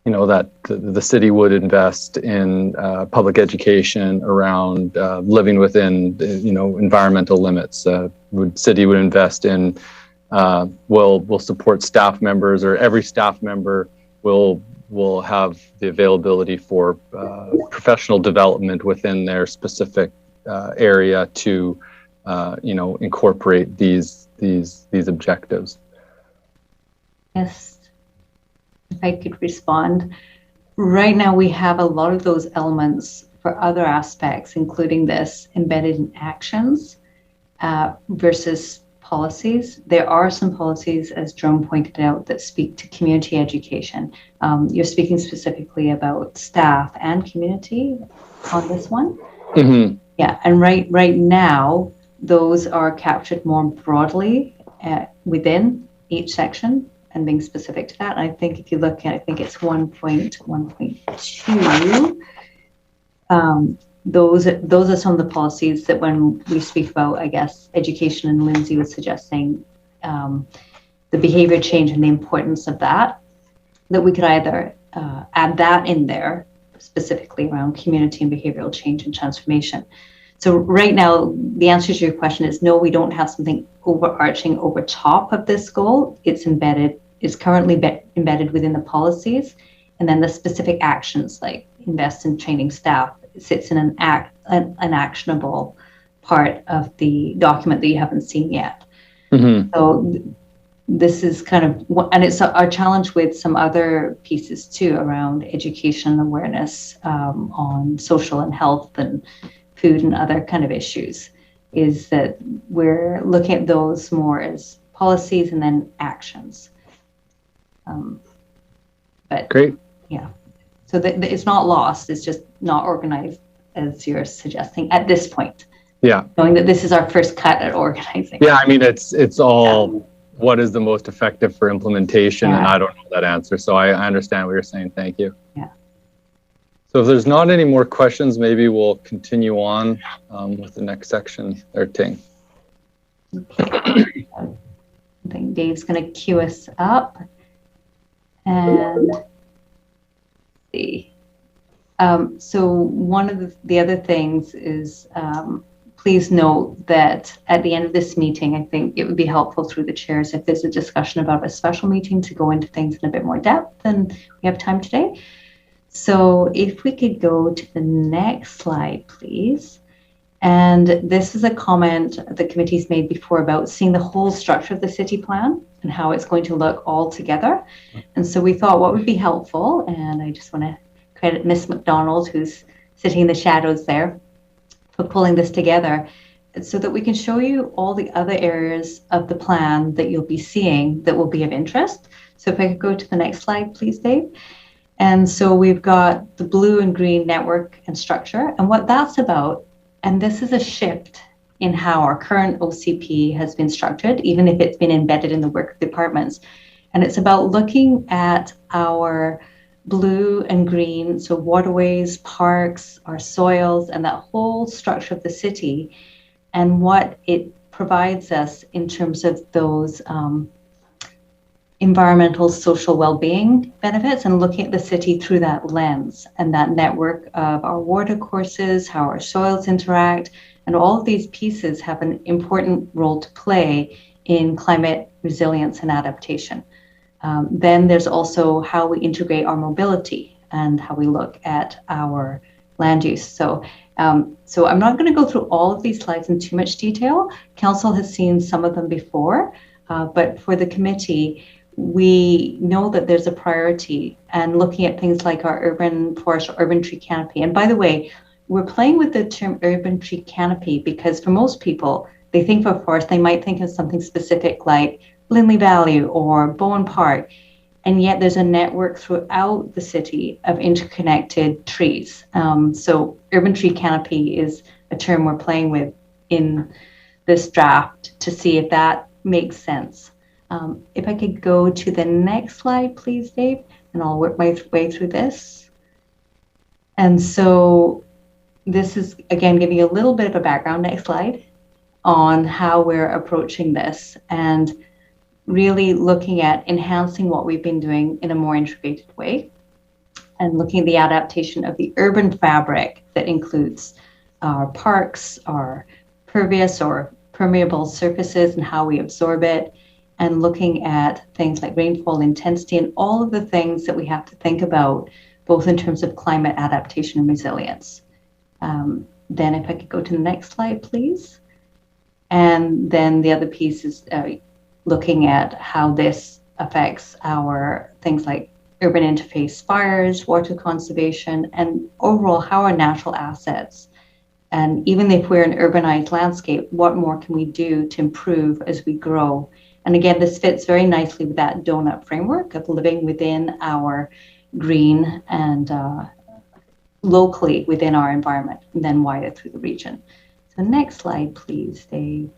that the city would invest in public education around living within, environmental limits. City would invest in, will support staff members, or every staff member will have the availability for professional development within their specific area to, incorporate these objectives. Yes. If I could respond. Right now, we have a lot of those elements for other aspects, including this embedded in actions versus policies. There are some policies, as Jerome pointed out, that speak to community education. You're speaking specifically about staff and community on this one. Mm-hmm. Yeah, and right now, those are captured more broadly within each section and being specific to that. And I think if you look at, I think it's 1.1.2, those are some of the policies that when we speak about, I guess, education, and Lindsay was suggesting the behavior change and the importance of that we could either add that in there specifically around community and behavioral change and transformation. So right now, the answer to your question is no, we don't have something overarching over top of this goal. It's currently embedded within the policies, and then the specific actions like invest in training staff sits in an actionable part of the document that you haven't seen yet. Mm-hmm. So this is kind of, and it's our challenge with some other pieces too around education awareness on social and health and food and other kind of issues, is that we're looking at those more as policies and then actions. But great. Yeah. So it's not lost, it's just not organized as you're suggesting at this point. Yeah. Knowing that this is our first cut at organizing. Yeah, I mean, it's all what is the most effective for implementation, and I don't know that answer. So I understand what you're saying. Thank you. Yeah. So if there's not any more questions, maybe we'll continue on with the next section there, Ting. Okay. I think Dave's going to queue us up. And see. So one of the other things is please note that at the end of this meeting, I think it would be helpful through the chairs if there's a discussion about a special meeting to go into things in a bit more depth than we have time today. So if we could go to the next slide, please. And this is a comment the committee's made before about seeing the whole structure of the city plan and how it's going to look all together. And so we thought what would be helpful, and I just want to credit Miss McDonald, who's sitting in the shadows there, for pulling this together so that we can show you all the other areas of the plan that you'll be seeing that will be of interest. So if I could go to the next slide, please, Dave. And so we've got the blue and green network and structure, and what that's about, and this is a shift in how our current OCP has been structured, even if it's been embedded in the work departments. And it's about looking at our blue and green, so waterways, parks, our soils, and that whole structure of the city, and what it provides us in terms of those environmental, social well-being benefits, and looking at the city through that lens and that network of our water courses, how our soils interact, and all of these pieces have an important role to play in climate resilience and adaptation. Then there's also how we integrate our mobility and how we look at our land use. So I'm not going to go through all of these slides in too much detail. Council has seen some of them before, but for the committee, we know that there's a priority and looking at things like our urban forest or urban tree canopy. And by the way, we're playing with the term urban tree canopy because for most people, they think of forest, they might think of something specific like Lindley Valley or Bowen Park. And yet there's a network throughout the city of interconnected trees. So urban tree canopy is a term we're playing with in this draft to see if that makes sense. If I could go to the next slide, please, Dave, and I'll work my way through this. And so this is, again, giving you a little bit of a background, next slide, on how we're approaching this and really looking at enhancing what we've been doing in a more integrated way. and looking at the adaptation of the urban fabric that includes our parks, our pervious or permeable surfaces and how we absorb it, and looking at things like rainfall intensity and all of the things that we have to think about, both in terms of climate adaptation and resilience. Then if I could go to the next slide, please. And then the other piece is looking at how this affects our things like urban interface fires, water conservation, and overall how our natural assets. And even if we're an urbanized landscape, what more can we do to improve as we grow? And again, this fits very nicely with that donut framework of living within our green and locally within our environment, and then wider through the region. So next slide, please, Dave.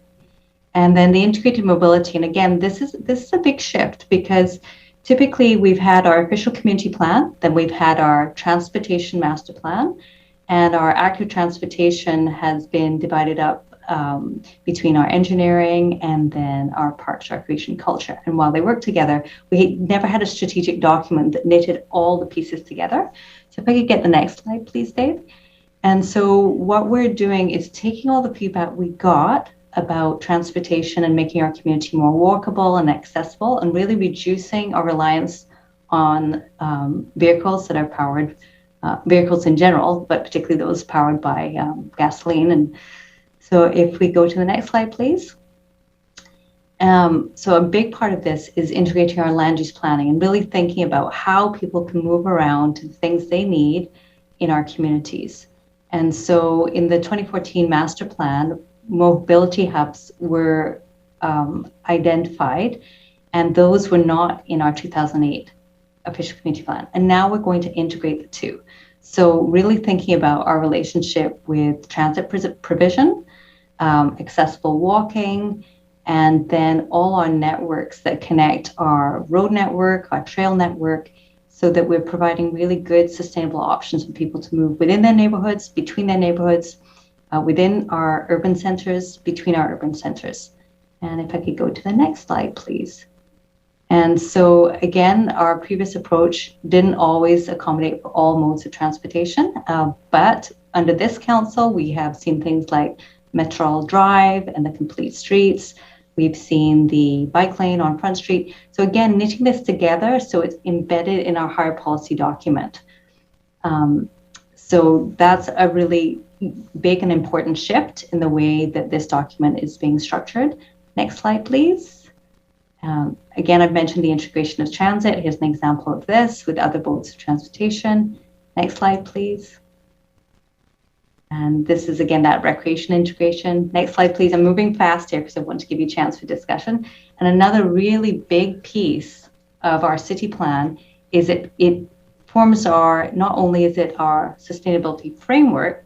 And then the integrated mobility. And again, this is a big shift because typically we've had our official community plan, then we've had our transportation master plan, and our active transportation has been divided up between our engineering and then our parks, recreation, culture. And while they work together, we never had a strategic document that knitted all the pieces together. So if I could get the next slide, please, Dave. And so what we're doing is taking all the feedback we got about transportation and making our community more walkable and accessible, and really reducing our reliance on vehicles that are powered, vehicles in general, but particularly those powered by gasoline. And so if we go to the next slide, please. So a big part of this is integrating our land use planning and really thinking about how people can move around to the things they need in our communities. And so in the 2014 master plan, mobility hubs were identified, and those were not in our 2008 official community plan. And now we're going to integrate the two. So really thinking about our relationship with transit provision, accessible walking, and then all our networks that connect our road network, our trail network, so that we're providing really good sustainable options for people to move within their neighborhoods, between their neighborhoods, within our urban centers, between our urban centers. And if I could go to the next slide, please. And so again, our previous approach didn't always accommodate for all modes of transportation, but under this council, we have seen things like Metro Drive and the complete streets. We've seen the bike lane on Front Street. So again, knitting this together so it's embedded in our higher policy document. So that's a really big and important shift in the way that this document is being structured. Next slide, please. Again, I've mentioned the integration of transit. Here's an example of this with other modes of transportation. Next slide, please. And this is, again, that recreation integration. Next slide, please. I'm moving fast here because I want to give you a chance for discussion. And another really big piece of our city plan is it forms our, not only is it our sustainability framework,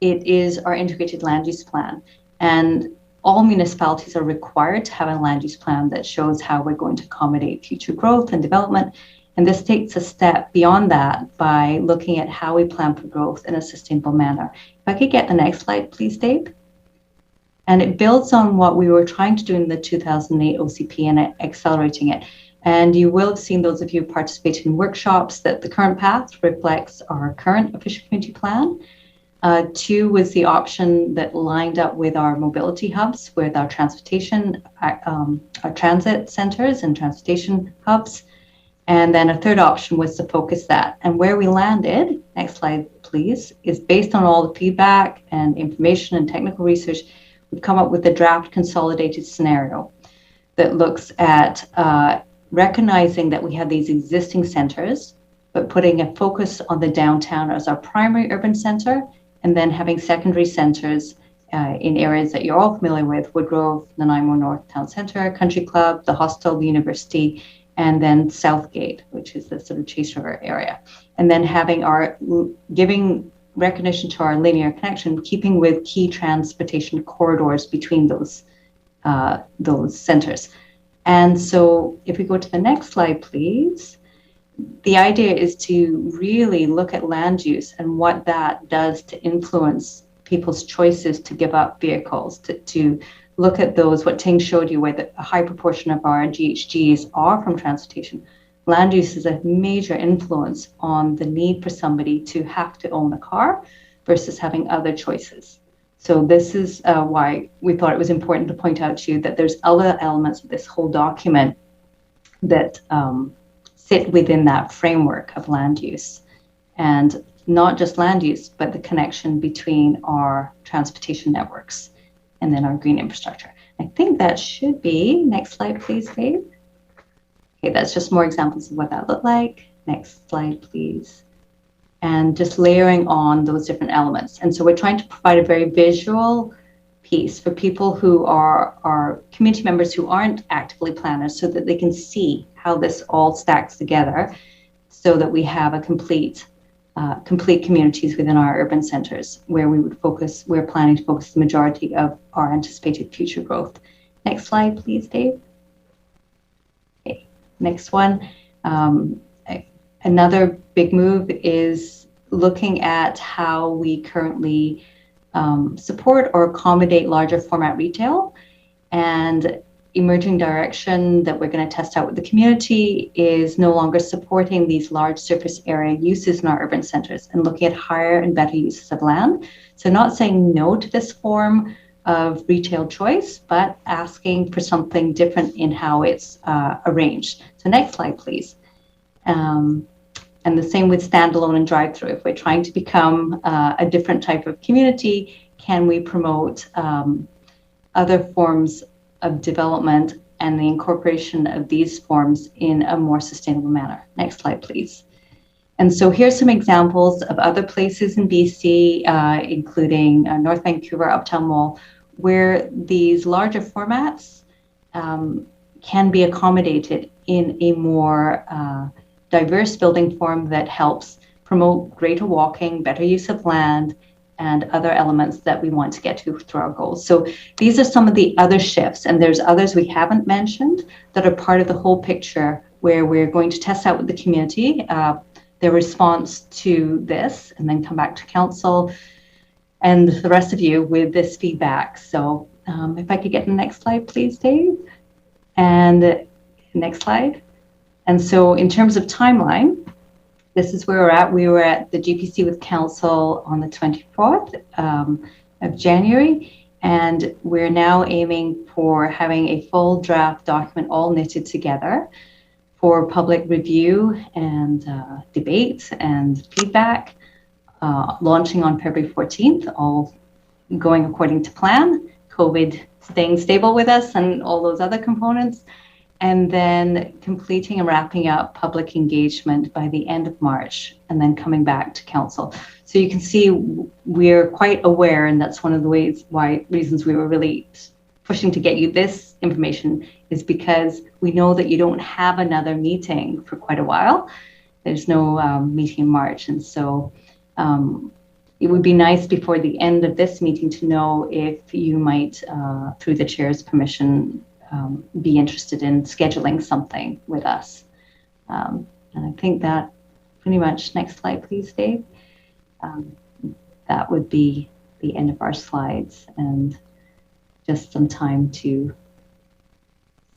it is our integrated land use plan. And all municipalities are required to have a land use plan that shows how we're going to accommodate future growth and development. And this takes a step beyond that by looking at how we plan for growth in a sustainable manner. If I could get the next slide, please, Dave. And it builds on what we were trying to do in the 2008 OCP and accelerating it. And you will have seen, those of you who participated in workshops, that the current path reflects our current official community plan. 2 was the option that lined up with our mobility hubs, with our transportation, our transit centers and transportation hubs. And then a 3rd option was to focus that. And where we landed, next slide, please, is based on all the feedback and information and technical research, we've come up with a draft consolidated scenario that looks at recognizing that we have these existing centers, but putting a focus on the downtown as our primary urban center, and then having secondary centers in areas that you're all familiar with: Woodgrove, Nanaimo North Town Center, Country Club, the hostel, the university, and then Southgate, which is the sort of Chase River area. And then having our, giving recognition to our linear connection, keeping with key transportation corridors between those centers. And so if we go to the next slide, please. The idea is to really look at land use and what that does to influence people's choices to give up vehicles, to look at those, what Ting showed you, where a high proportion of our GHGs are from transportation. land use is a major influence on the need for somebody to have to own a car versus having other choices. So this is why we thought it was important to point out to you that there's other elements of this whole document that sit within that framework of land use. And not just land use, but the connection between our transportation networks and then our green infrastructure. I think that should be, next slide, please, Dave. Okay, that's just more examples of what that looked like. Next slide, please. And just layering on those different elements. And so we're trying to provide a very visual piece for people who are community members who aren't actively planners, so that they can see how this all stacks together, so that we have a complete communities within our urban centers where we're planning to focus the majority of our anticipated future growth. Next slide, please, Dave. Okay, next one. Another big move is looking at how we currently support or accommodate larger format retail. And emerging direction that we're going to test out with the community is no longer supporting these large surface area uses in our urban centers and looking at higher and better uses of land. So not saying no to this form of retail choice, but asking for something different in how it's arranged. So next slide, please. And the same with standalone and drive-through. If we're trying to become a different type of community, can we promote other forms of development and the incorporation of these forms in a more sustainable manner? Next slide, please. And so here's some examples of other places in BC, including North Vancouver, Uptown Mall, where these larger formats can be accommodated in a more diverse building form that helps promote greater walking, better use of land, and other elements that we want to get to through our goals. So these are some of the other shifts, and there's others we haven't mentioned that are part of the whole picture, where we're going to test out with the community their response to this, and then come back to council and the rest of you with this feedback. So if I could get the next slide, please, Dave. And next slide. And so in terms of timeline, this is where we're at. We were at the GPC with council on the 24th of January, and we're now aiming for having a full draft document all knitted together for public review and debate and feedback, launching on February 14th, all going according to plan, COVID staying stable with us and all those other components. And then completing and wrapping up public engagement by the end of March, and then coming back to council. So you can see we're quite aware, and that's one of the reasons we were really pushing to get you this information, is because we know that you don't have another meeting for quite a while. There's no meeting in March, and so it would be nice before the end of this meeting to know if you might, through the chair's permission, be interested in scheduling something with us. And I think that pretty much, next slide, please, Dave. That would be the end of our slides, and just some time to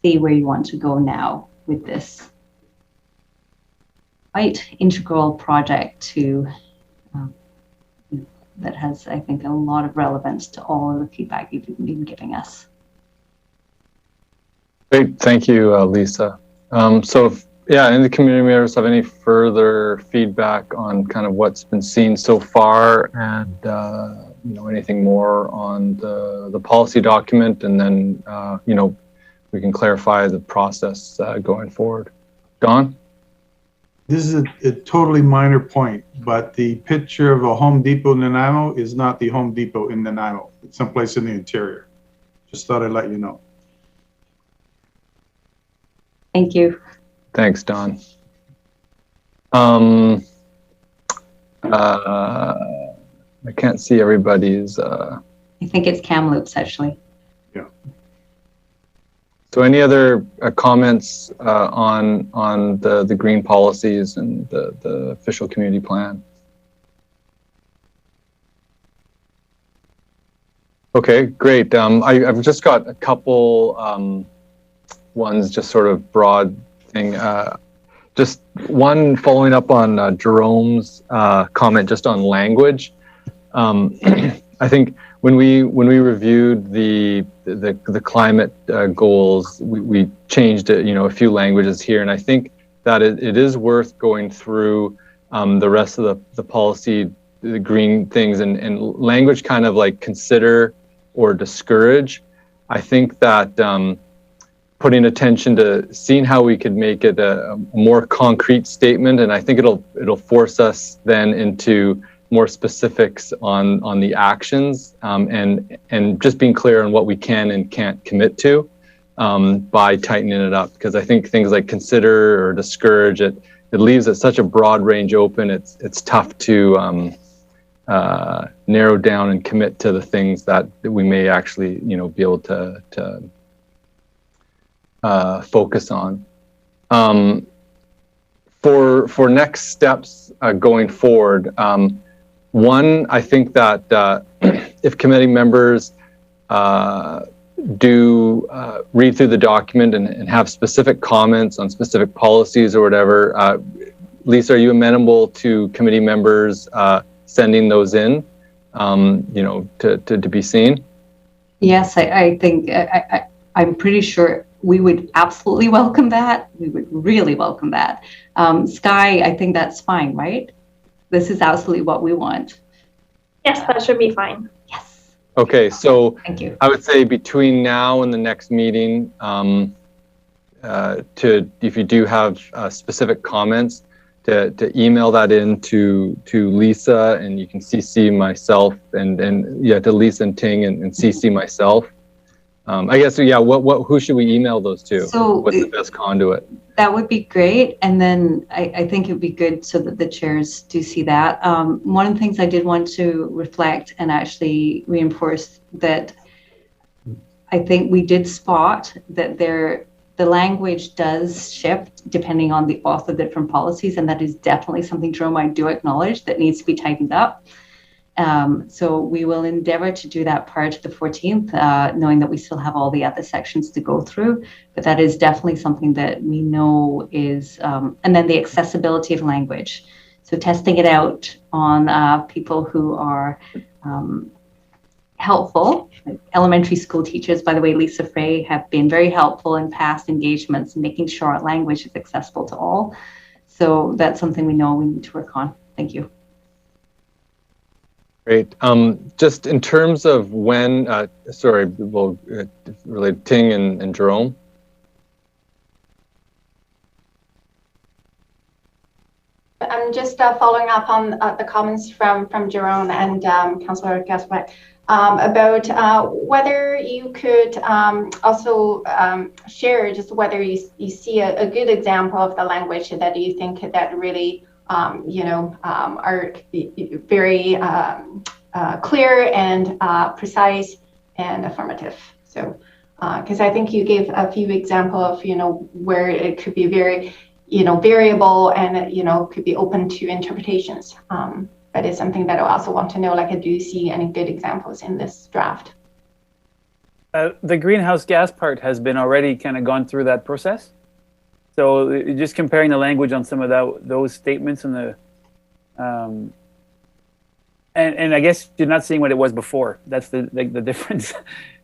see where you want to go now with this quite integral project to that has, I think, a lot of relevance to all of the feedback you've been giving us. Great, thank you, Lisa. So if, any of the community members have any further feedback on kind of what's been seen so far, and anything more on the policy document, and then we can clarify the process going forward. Don? This is a totally minor point, but the picture of a Home Depot in Nanaimo is not the Home Depot in Nanaimo. It's someplace in the interior. Just thought I'd let you know. Thank you. Thanks, Don. I can't see everybody's. I think it's Kamloops, actually. Yeah. So any other comments on the green policies and the official community plan? Okay, great. I've just got a couple ones, just sort of broad thing. just one following up on Jerome's comment just on language. I think when we reviewed the climate goals, we changed it, a few languages here, and I think that it is worth going through the rest of the policy, the green things, and language kind of like consider or discourage. I think that putting attention to seeing how we could make it a more concrete statement, and I think it'll force us then into more specifics on the actions, and just being clear on what we can and can't commit to by tightening it up. Because I think things like consider or discourage, it leaves it such a broad range open. It's tough to narrow down and commit to the things that we may actually be able to focus on. For next steps going forward, one, I think that if committee members do read through the document and have specific comments on specific policies or whatever, Lisa, are you amenable to committee members sending those in, to be seen? Yes, I think I'm pretty sure we would absolutely welcome that. We would really welcome that. Sky, I think that's fine, right? This is absolutely what we want. Yes, that should be fine. Yes. Okay, so Thank you. I would say between now and the next meeting, if you do have specific comments, to email that in to Lisa, and you can CC myself and to Lisa and Ting and CC myself. I guess, yeah, who should we email those to? So what's the best conduit? That would be great. And then I think it would be good so that the chairs do see that. One of the things I did want to reflect and actually reinforce that I think we did spot that the language does shift depending on the author of different policies. And that is definitely something, Jerome, I do acknowledge that needs to be tightened up. So we will endeavor to do that prior to the 14th, knowing that we still have all the other sections to go through. But that is definitely something that we know is, and then the accessibility of language. So testing it out on people who are helpful. Elementary school teachers, by the way, Lisa Frey, have been very helpful in past engagements, making sure our language is accessible to all. So that's something we know we need to work on. Thank you. Great. Just in terms of when, related Ting and Jerome. I'm just following up on the comments from Jerome and Councillor Gaspard about whether you could also share just whether you see a good example of the language that you think that really are very clear and precise and affirmative. So, because I think you gave a few examples of, where it could be very, variable and, could be open to interpretations. But it's something that I also want to know, do you see any good examples in this draft? The greenhouse gas part has been already kind of gone through that process. So just comparing the language on some of those statements and and I guess you're not seeing what it was before. That's the difference.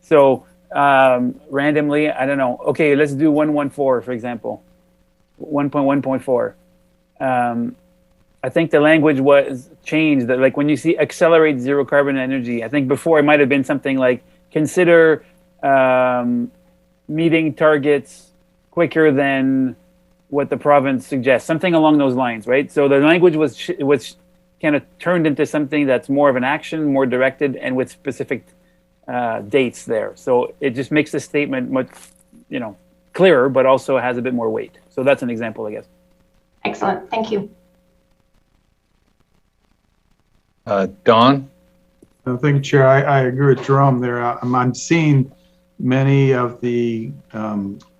So randomly, I don't know. Okay, let's do 114, for example. 1.1.4. I think the language was changed. That when you see accelerate zero carbon energy, I think before it might have been something like consider meeting targets quicker than what the province suggests, something along those lines, right? So the language was kind of turned into something that's more of an action, more directed, and with specific dates there. So it just makes the statement much, clearer, but also has a bit more weight. So that's an example, I guess. Excellent, thank you. Don? I think, Chair, I agree with Jerome there. I'm seeing many of the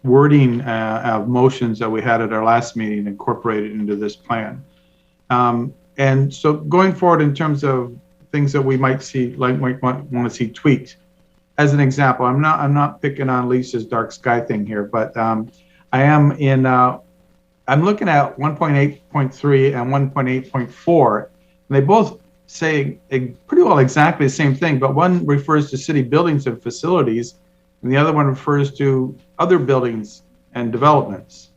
wording of motions that we had at our last meeting incorporated into this plan. And so going forward in terms of things that we might see, might want to see tweaked. As an example, I'm not picking on Lisa's dark sky thing here, but I am in I'm looking at 1.8.3 and 1.8.4, and they both say pretty well exactly the same thing, but one refers to city buildings and facilities, and the other one refers to other buildings and developments.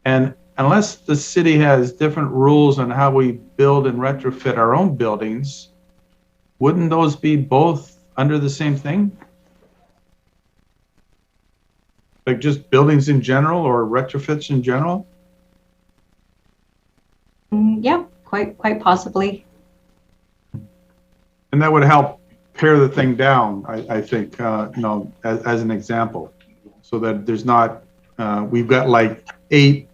And unless the city has different rules on how we build and retrofit our own buildings, wouldn't those be both under the same thing? Like just buildings in general or retrofits in general? Yeah, quite possibly. And that would help pare the thing down, I think, as an example, so that there's not, we've got like 8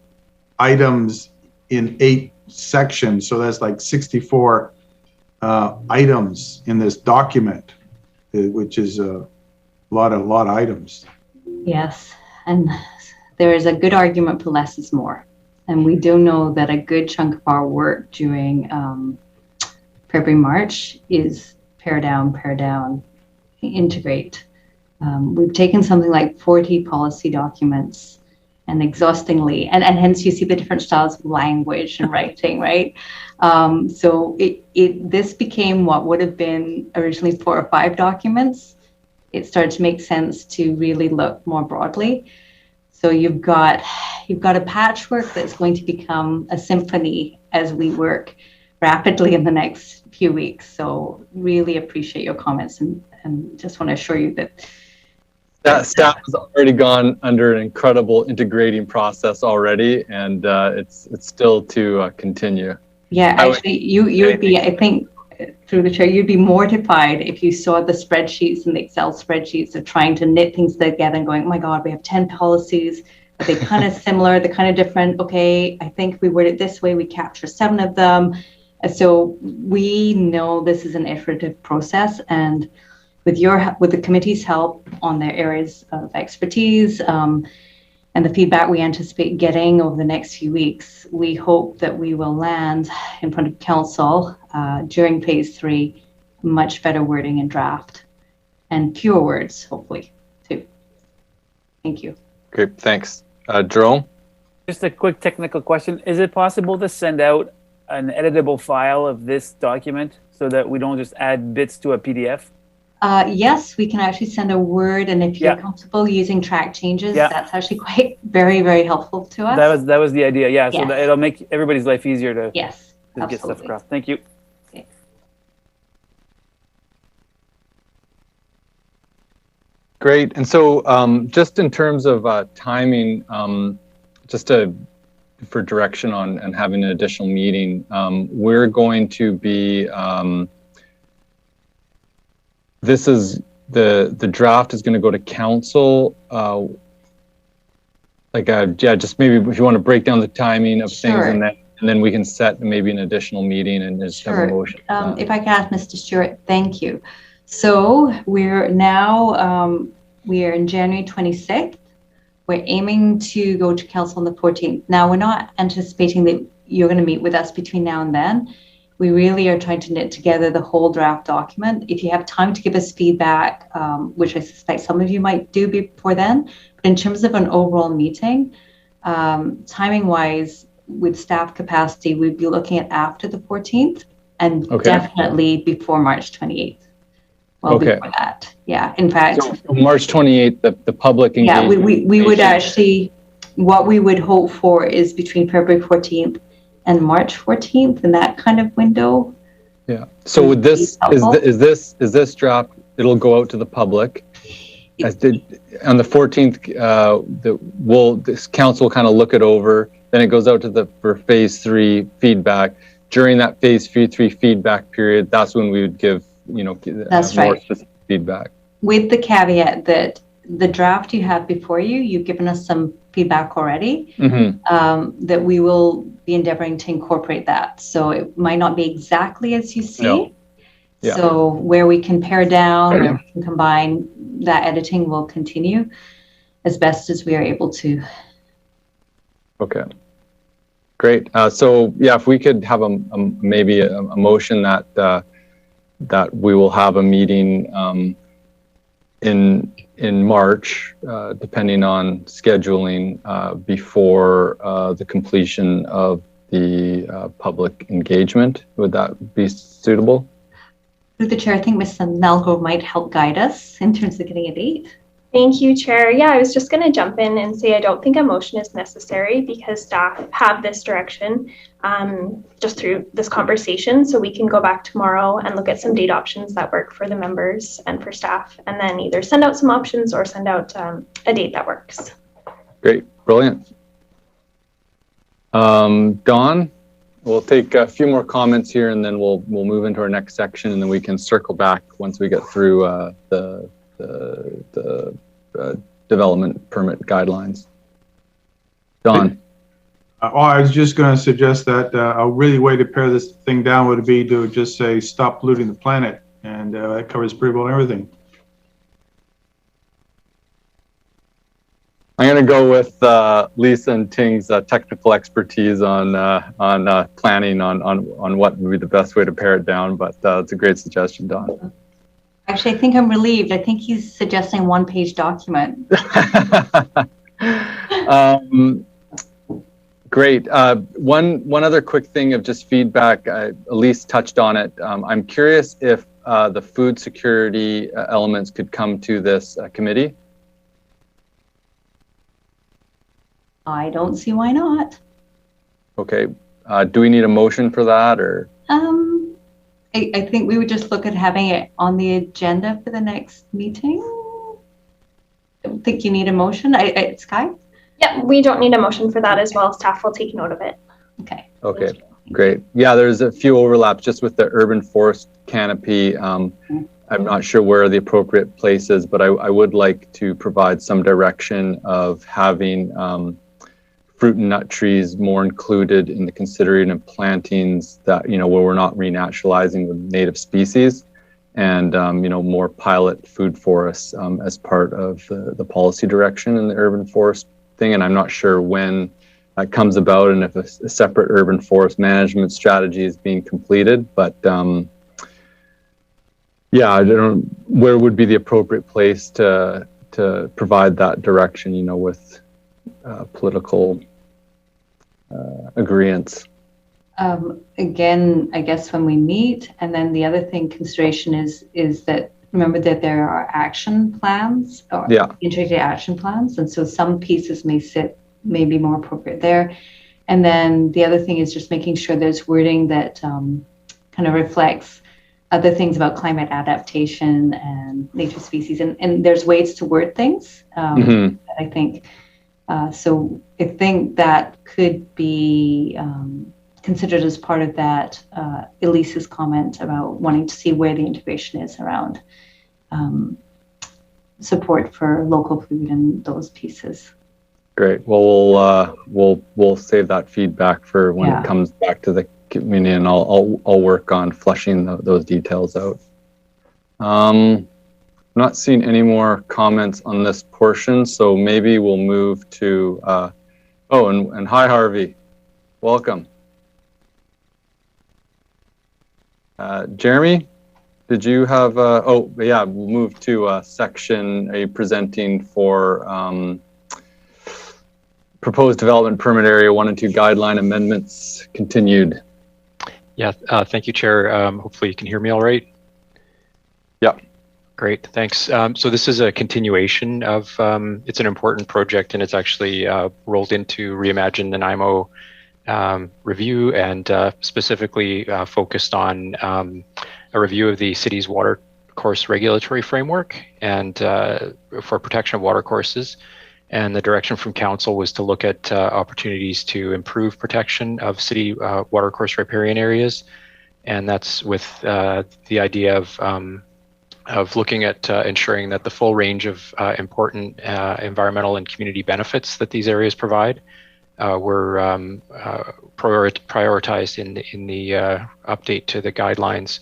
items in 8 sections, so that's like 64 items in this document, which is a lot of items. Yes, and there is a good argument for less is more. And we do know that a good chunk of our work during February, March is pare down, integrate. We've taken something like 40 policy documents and exhaustingly, and hence you see the different styles of language and writing, right? So this became what would have been originally 4 or 5 documents. It started to make sense to really look more broadly. So you've got a patchwork that's going to become a symphony as we work rapidly in the next few weeks. So really appreciate your comments and just want to assure you that staff has already gone under an incredible integrating process already, and it's still to continue. Yeah, actually, you would be, I think, through the chair, you'd be mortified if you saw the spreadsheets and the Excel spreadsheets of trying to knit things together and going, oh my God, we have 10 policies. Are they kind of similar? They're kind of different. Okay, I think if we word it this way, we capture 7 of them. So we know this is an iterative process, and with the committee's help on their areas of expertise and the feedback we anticipate getting over the next few weeks, we hope that we will land in front of council during phase 3, much better wording and draft and fewer words, hopefully, too. Thank you. Great, thanks. Jerome? Just a quick technical question. Is it possible to send out an editable file of this document so that we don't just add bits to a PDF? Yes, we can actually send a Word, and if you're comfortable using track changes, that's actually quite very, very helpful to us. That was the idea, yeah. So that it'll make everybody's life easier to get stuff across. Thank you. Okay. Great. And so just in terms of timing, just for direction on and having an additional meeting, we're going to be this is the draft is going to go to council. Just maybe if you want to break down the timing of things, and then we can set maybe an additional meeting and just have a motion. If I could ask Mr. Stewart, thank you. So we're now we are in January 26th. We're aiming to go to council on the 14th. Now we're not anticipating that you're going to meet with us between now and then. We really are trying to knit together the whole draft document. If you have time to give us feedback, which I suspect some of you might do before then, but in terms of an overall meeting, timing-wise, with staff capacity, we'd be looking at after the 14th and definitely before March 28th. Well, before that, in fact. So March 28th, the public engagement. Yeah, we would actually, what we would hope for is between February 14th and March 14th, in that kind of window. Yeah. So with this, is this draft? It'll go out to the public. As did on the 14th, this council kind of look it over. Then it goes out to for phase 3 feedback. During that phase 3 feedback period, that's when we would give more specific feedback. With the caveat that the draft you have before you, you've given us some feedback already, that we will be endeavoring to incorporate that. So it might not be exactly as you see. No. Yeah. So where we can pare down or we can combine, that editing will continue as best as we are able to. Okay. Great. So if we could have maybe a motion that we will have a meeting in March, depending on scheduling, before the completion of the public engagement. Would that be suitable? Through the chair, I think Ms. Nalgo might help guide us in terms of getting a date. Thank you, Chair. Yeah, I was just going to jump in and say I don't think a motion is necessary because staff have this direction just through this conversation. So we can go back tomorrow and look at some date options that work for the members and for staff, and then either send out some options or send out a date that works. Great, brilliant. Dawn, we'll take a few more comments here, and then we'll move into our next section, and then we can circle back once we get through the development permit guidelines. Dawn. I was just going to suggest that a really way to pare this thing down would be to just say stop polluting the planet, and that covers pretty well everything. I'm going to go with Lisa and Ting's technical expertise on planning on what would be the best way to pare it down, but it's a great suggestion, Dawn. Actually, I think I'm relieved. I think he's suggesting one-page document. Great. One other quick thing of just feedback. Elise touched on it. I'm curious if the food security elements could come to this committee. I don't see why not. Okay. Do we need a motion for that, or? I think we would just look at having it on the agenda for the next meeting. I don't think you need a motion. Sky? Yeah, we don't need a motion for that as well. Staff will take note of it. Okay. Okay, great. Yeah, there's a few overlaps just with the urban forest canopy. I'm not sure where the appropriate place is, but I would like to provide some direction of having fruit and nut trees more included in the considering of plantings that, where we're not renaturalizing with native species, and, more pilot food forests as part of the policy direction in the urban forest thing. And I'm not sure when that comes about and if a separate urban forest management strategy is being completed, but yeah, I don't know where would be the appropriate place to provide that direction, with political agreements. Again, I guess when we meet, and then the other thing consideration is that remember that there are action plans or integrated action plans, and so some pieces may be more appropriate there. And then the other thing is just making sure there's wording that kind of reflects other things about climate adaptation and native species, and there's ways to word things that I think. So I think that could be considered as part of that Elise's comment about wanting to see where the integration is around support for local food and those pieces. Great. Well, we'll save that feedback for when it comes back to the community, and I'll work on fleshing those details out. I'm not seeing any more comments on this portion, so maybe we'll move to, and hi, Harvey. Welcome. Jeremy, did you have, we'll move to section A, presenting for proposed development permit area 1 and 2 guideline amendments continued. Yeah, thank you, Chair. Hopefully you can hear me all right. Yeah. Great, thanks. So this is a continuation of, it's an important project, and it's actually rolled into Reimagine Nanaimo review, and specifically focused on a review of the city's water course regulatory framework and for protection of water courses. And the direction from council was to look at opportunities to improve protection of city water course riparian areas. And that's with the idea of looking at ensuring that the full range of important environmental and community benefits that these areas provide were prioritized in the update to the guidelines.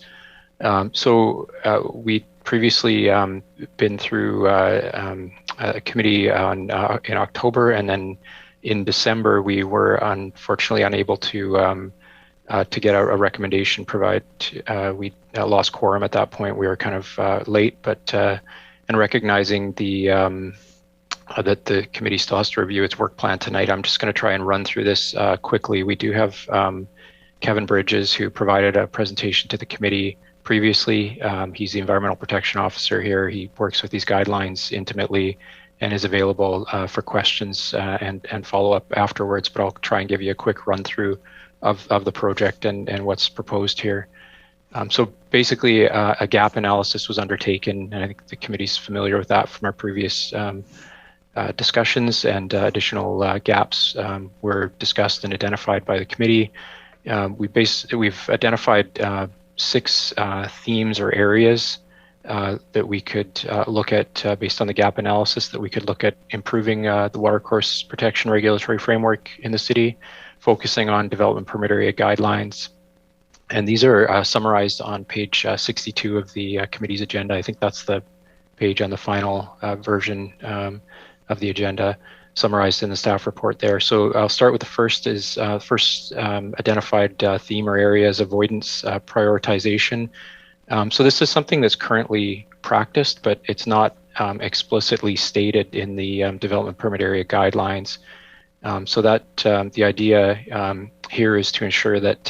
So we previously been through a committee in October, and then in December we were unfortunately unable to get a recommendation provided. We lost quorum at that point. We were kind of late, but and recognizing that the committee still has to review its work plan tonight, I'm just going to try and run through this quickly. We do have Kevin Bridges, who provided a presentation to the committee previously. He's the Environmental Protection Officer here. He works with these guidelines intimately and is available for questions and follow-up afterwards, but I'll try and give you a quick run through of the project and what's proposed here. So basically, a gap analysis was undertaken, and I think the committee's familiar with that from our previous discussions, and additional gaps were discussed and identified by the committee. We've identified 6 themes or areas that we could look at based on the gap analysis, that we could look at improving the watercourse protection regulatory framework in the city, focusing on development permit area guidelines. And these are summarized on page 62 of the committee's agenda. I think that's the page on the final version of the agenda, summarized in the staff report there. So I'll start with the first identified theme or area is avoidance prioritization. So this is something that's currently practiced, but it's not explicitly stated in the development permit area guidelines. So that the idea here is to ensure that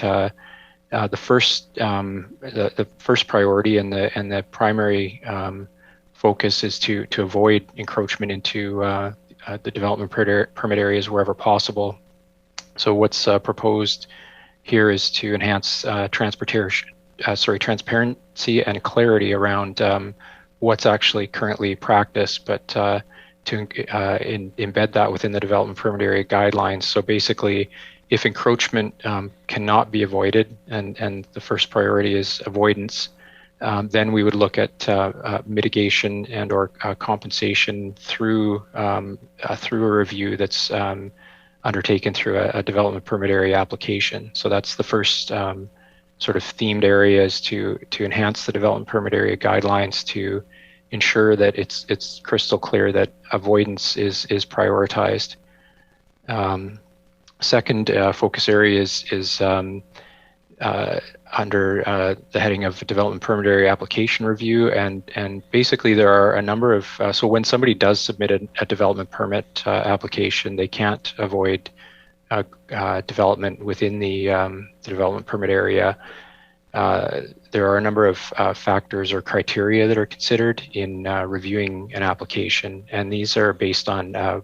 the first priority and the primary focus is to avoid encroachment into the development permit areas wherever possible. So what's proposed here is to enhance transparency and clarity around what's actually currently practiced, but to embed that within the development permit area guidelines. So basically, if encroachment cannot be avoided, and the first priority is avoidance, then we would look at mitigation and or compensation through a review that's undertaken through a development permit area application. So that's the first sort of themed area, is to enhance the development permit area guidelines to ensure that it's crystal clear that avoidance is prioritized. Second focus area is under the heading of development permit area application review, and basically there are a number of so when somebody does submit a development permit application, they can't avoid development within the development permit area. There are a number of factors or criteria that are considered in reviewing an application, and these are based on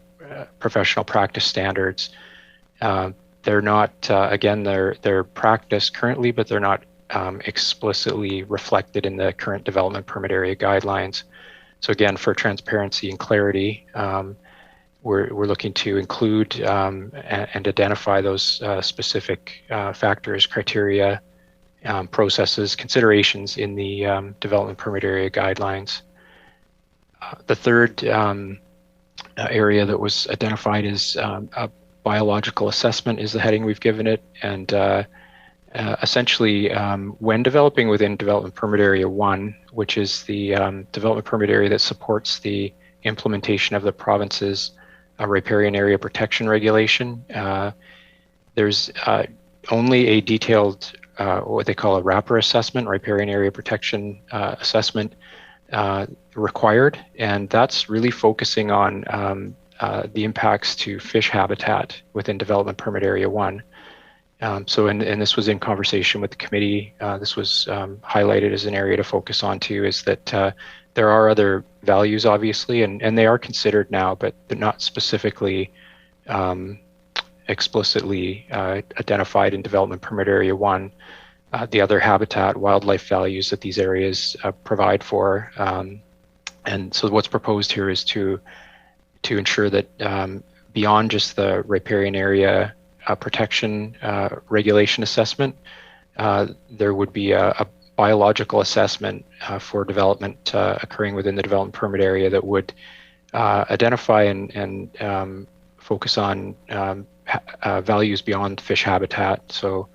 professional practice standards. They're not, again, they're practiced currently, but they're not explicitly reflected in the current development permit area guidelines. So again, for transparency and clarity, we're looking to include and identify those specific factors, criteria, processes, considerations in the development permit area guidelines. The third area that was identified is a biological assessment is the heading we've given it, and essentially when developing within development permit area 1, which is the development permit area that supports the implementation of the province's riparian area protection regulation, there's only a detailed what they call a wrapper assessment, riparian area protection assessment required, and that's really focusing on the impacts to fish habitat within development permit area 1. So, and this was in conversation with the committee. This was highlighted as an area to focus on too, is that there are other values, obviously, and they are considered now, but they're not specifically explicitly identified in development permit area 1. The other habitat, wildlife values that these areas provide for. And so what's proposed here is to ensure that beyond just the riparian area protection regulation assessment, there would be a biological assessment for development occurring within the development permit area that would identify and focus on values beyond fish habitat. So,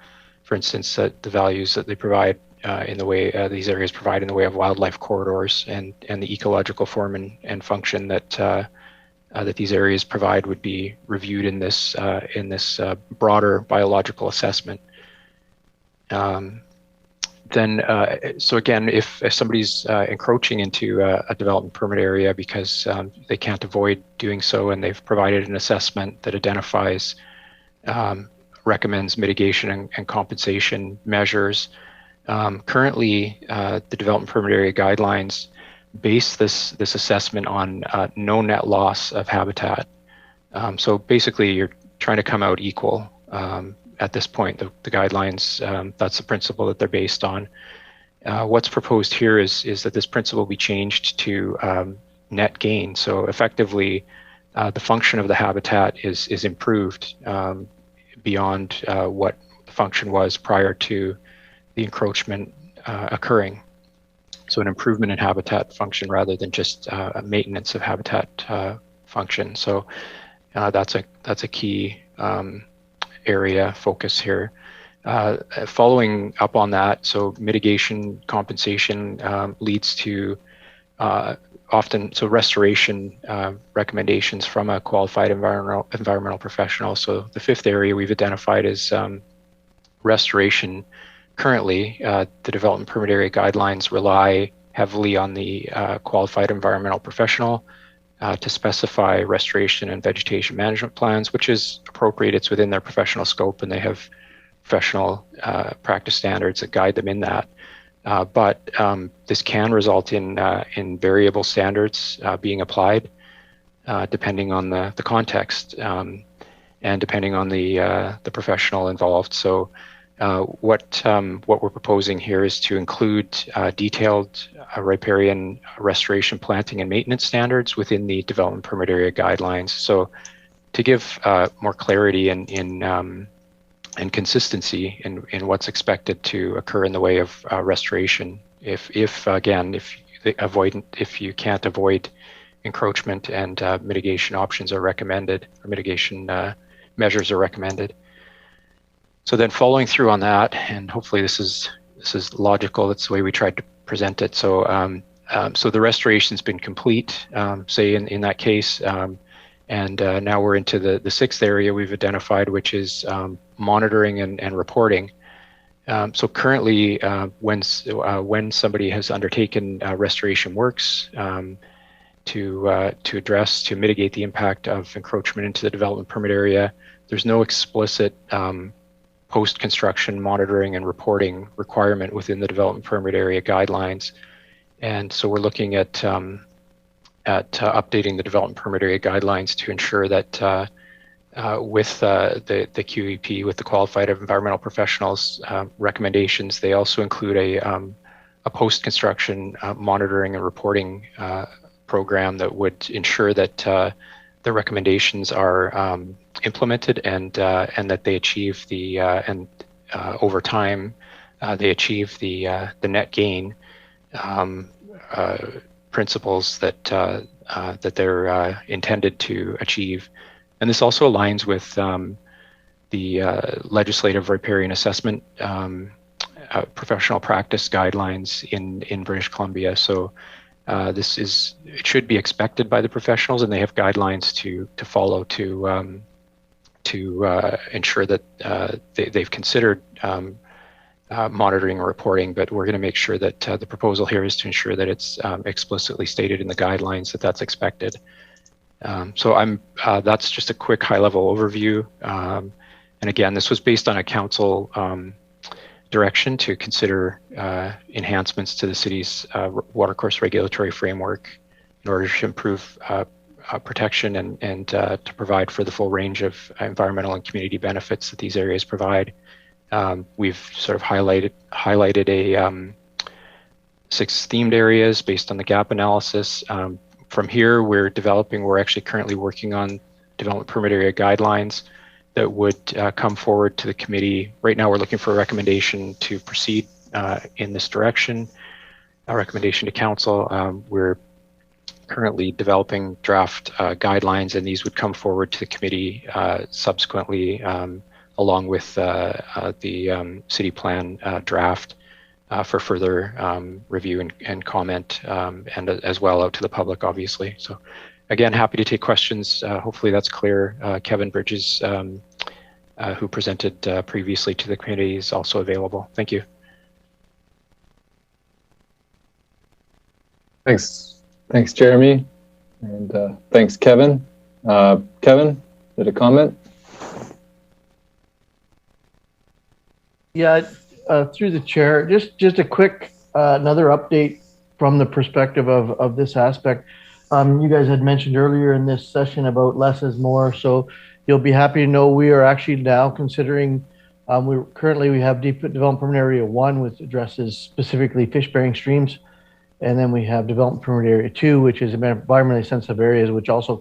for instance, the values that they provide in the way these areas provide in the way of wildlife corridors and the ecological form and function that that these areas provide would be reviewed in this broader biological assessment. then, so again, if somebody's encroaching into a development permit area because they can't avoid doing so, and they've provided an assessment that identifies, recommends mitigation and compensation measures. Currently, the development permit area guidelines base this assessment on no net loss of habitat. So basically, you're trying to come out equal. At this point, the guidelines, that's the principle that they're based on. What's proposed here is that this principle be changed to net gain. So effectively, the function of the habitat is improved beyond what the function was prior to the encroachment occurring. So an improvement in habitat function rather than just a maintenance of habitat function. So that's a key area focus here. Following up on that, so mitigation compensation leads to often, so restoration recommendations from a qualified environmental professional. So the fifth area we've identified is restoration. Currently, the development permit area guidelines rely heavily on the qualified environmental professional to specify restoration and vegetation management plans, which is appropriate. It's within their professional scope, and they have professional practice standards that guide them in that. But this can result in variable standards being applied depending on the context and depending on the professional involved. So what we're proposing here is to include detailed riparian restoration, planting, and maintenance standards within the development permit area guidelines. So to give more clarity and consistency in what's expected to occur in the way of restoration, if you can't avoid encroachment, and mitigation options are recommended, or mitigation measures are recommended. So then following through on that, and hopefully this is logical, that's the way we tried to present it. So so the restoration's been complete, say in that case, and now we're into the sixth area we've identified, which is monitoring and reporting. So currently, when somebody has undertaken restoration works to mitigate the impact of encroachment into the development permit area, there's no explicit post-construction monitoring and reporting requirement within the development permit area guidelines. And so we're looking at updating the development permit area guidelines to ensure that with the QEP, with the qualified environmental professionals recommendations, they also include a post-construction monitoring and reporting program that would ensure that the recommendations are implemented and that they achieve the over time they achieve the net gain principles that they're intended to achieve. And this also aligns with the legislative riparian assessment professional practice guidelines in British Columbia. So it should be expected by the professionals, and they have guidelines to follow to ensure that they've considered monitoring and reporting. But we're going to make sure that the proposal here is to ensure that it's explicitly stated in the guidelines that that's expected. So that's just a quick high-level overview. And again, this was based on a council direction to consider enhancements to the city's watercourse regulatory framework in order to improve protection and to provide for the full range of environmental and community benefits that these areas provide. We've sort of highlighted a 6 themed areas based on the gap analysis. From here, we're actually currently working on development permit area guidelines that would come forward to the committee. Right now, we're looking for a recommendation to proceed in this direction, a recommendation to council. We're currently developing draft guidelines, and these would come forward to the committee subsequently, along with the city plan draft for further review and comment, and as well out to the public, obviously. So again, happy to take questions. Hopefully that's clear. Kevin Bridges, who presented previously to the committee, is also available. Thank you. Thanks, Jeremy, and thanks, Kevin. Kevin, did a comment? Yeah, through the chair, just a quick another update from the perspective of this aspect. You guys had mentioned earlier in this session about less is more, so you'll be happy to know we are actually now considering. We have Deep Development Permit Area 1, which addresses specifically fish-bearing streams, and then we have Development Permit Area 2, which is environmentally sensitive areas, which also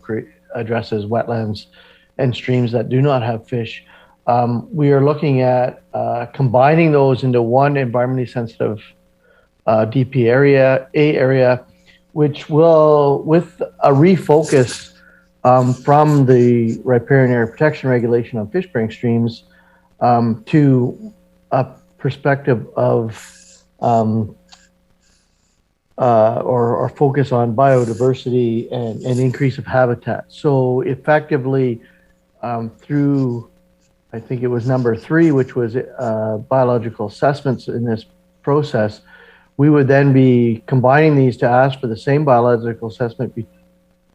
addresses wetlands and streams that do not have fish. We are looking at combining those into one environmentally sensitive DP area, which will, with a refocus from the riparian area protection regulation on fish-bearing streams to a perspective of or focus on biodiversity and increase of habitat. So effectively, through, I think it was number 3, which was biological assessments in this process, we would then be combining these to ask for the same biological assessment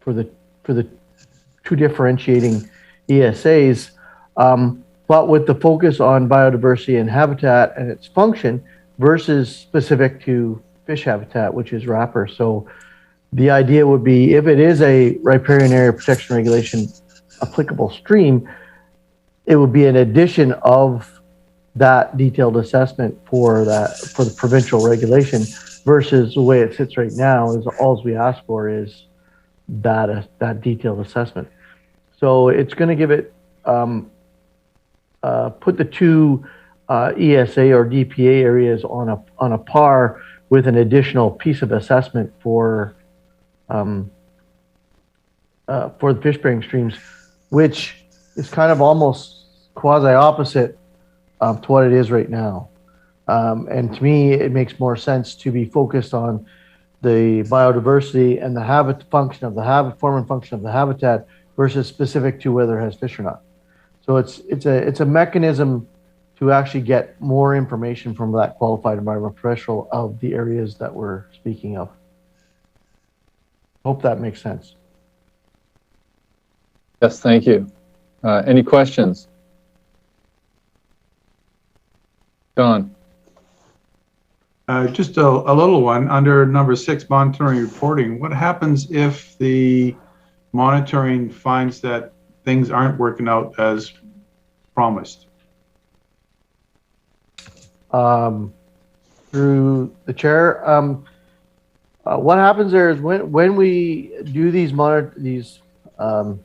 for the 2 differentiating ESAs, but with the focus on biodiversity and habitat and its function versus specific to fish habitat, which is wrapper. So the idea would be, if it is a riparian area protection regulation applicable stream, it would be an addition of that detailed assessment for the provincial regulation, versus the way it sits right now is all we ask for is that detailed assessment. So it's going to give it put the 2 ESA or DPA areas on a par with an additional piece of assessment for the fish-bearing streams, which is kind of almost quasi-opposite to what it is right now. And to me, it makes more sense to be focused on the biodiversity and the form and function of the habitat versus specific to whether it has fish or not. So it's a mechanism to actually get more information from that qualified environmental professional of the areas that we're speaking of. Hope that makes sense. Yes, thank you. Any questions? Don. Just a little one under number 6, monitoring reporting. What happens if the monitoring finds that things aren't working out as promised? Through the chair, what happens there is when we do these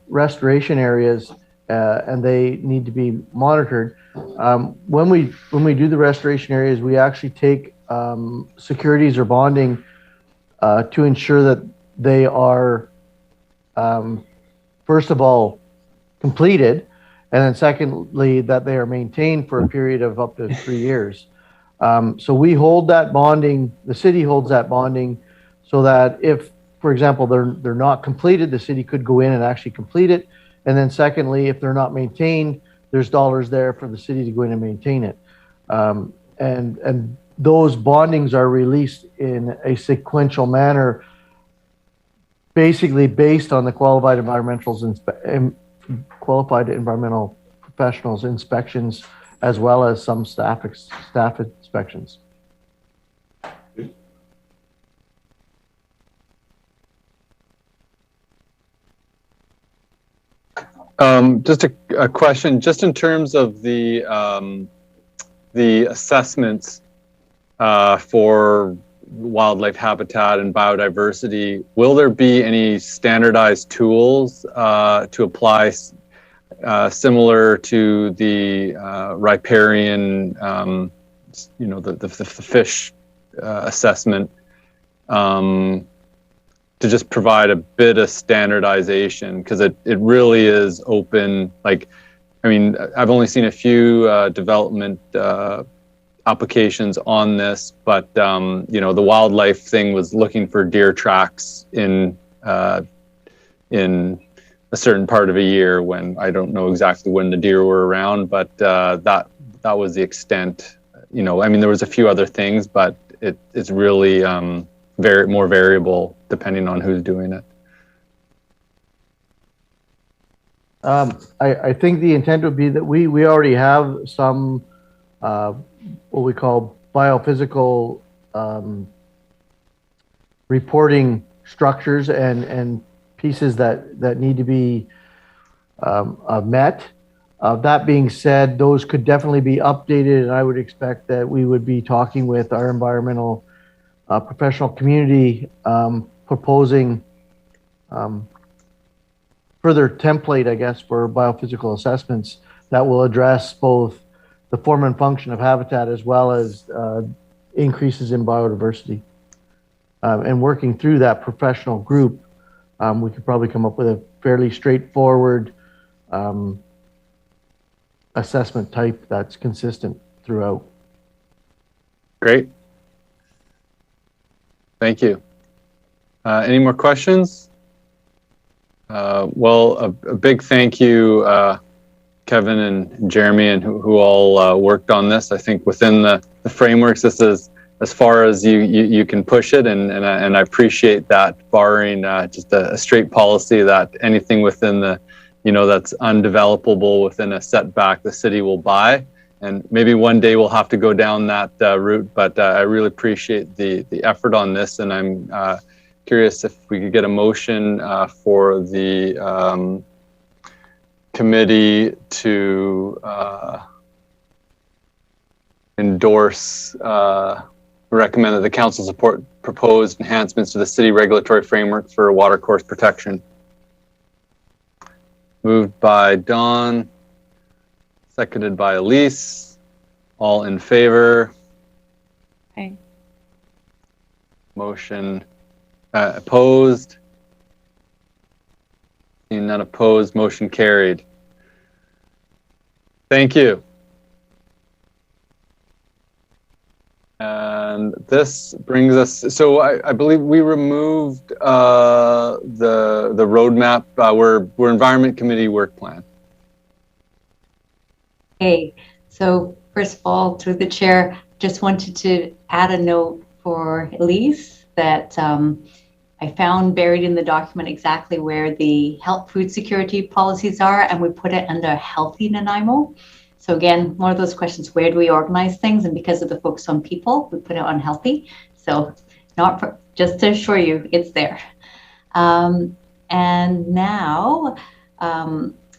restoration areas and they need to be monitored, when we do the restoration areas, we actually take securities or bonding to ensure that they are first of all completed, and then secondly that they are maintained for a period of up to 3 years. So we hold that bonding, the city holds that bonding, so that if, for example, they're not completed, the city could go in and actually complete it. And then secondly, if they're not maintained, there's dollars there for the city to go in and maintain it. And those bondings are released in a sequential manner, basically based on the qualified environmental professionals inspections, as well as some staff inspections. Just a question, just in terms of the assessments for wildlife habitat and biodiversity, will there be any standardized tools to apply similar to the riparian, the fish assessment, to just provide a bit of standardization? Because it really is open. Like, I mean, I've only seen a few development applications on this, but the wildlife thing was looking for deer tracks in a certain part of a year, when I don't know exactly when the deer were around, but that was the extent. I mean, there was a few other things, but it's really more variable depending on who's doing it. I think the intent would be that we already have some what we call biophysical reporting structures and pieces that need to be met. That being said, those could definitely be updated, and I would expect that we would be talking with our environmental professional community, proposing further template, I guess, for biophysical assessments that will address both the form and function of habitat as well as increases in biodiversity. And working through that professional group, we could probably come up with a fairly straightforward assessment type that's consistent throughout. Great. Thank you. Any more questions? Well, a big thank you, Kevin and Jeremy, and who all worked on this. I think within the frameworks, this is as far as you can push it, and I appreciate that, barring just a straight policy that anything within the, that's undevelopable within a setback, the city will buy. And maybe one day we'll have to go down that route, but I really appreciate the effort on this, and I'm curious if we could get a motion for the committee to endorse, recommend that the council support proposed enhancements to the city regulatory framework for watercourse protection. Moved by Dawn, seconded by Elise. All in favor? Okay. Motion opposed? Seeing none opposed, motion carried. Thank you. And this brings us, so I believe we removed the roadmap. We're Environment Committee work plan. Okay, so first of all, through the chair, just wanted to add a note for Elise that I found buried in the document exactly where the health food security policies are, and we put it under Healthy Nanaimo. So again, one of those questions, where do we organize things? And because of the focus on people, we put it on healthy. So not for, just to assure you, it's there. And now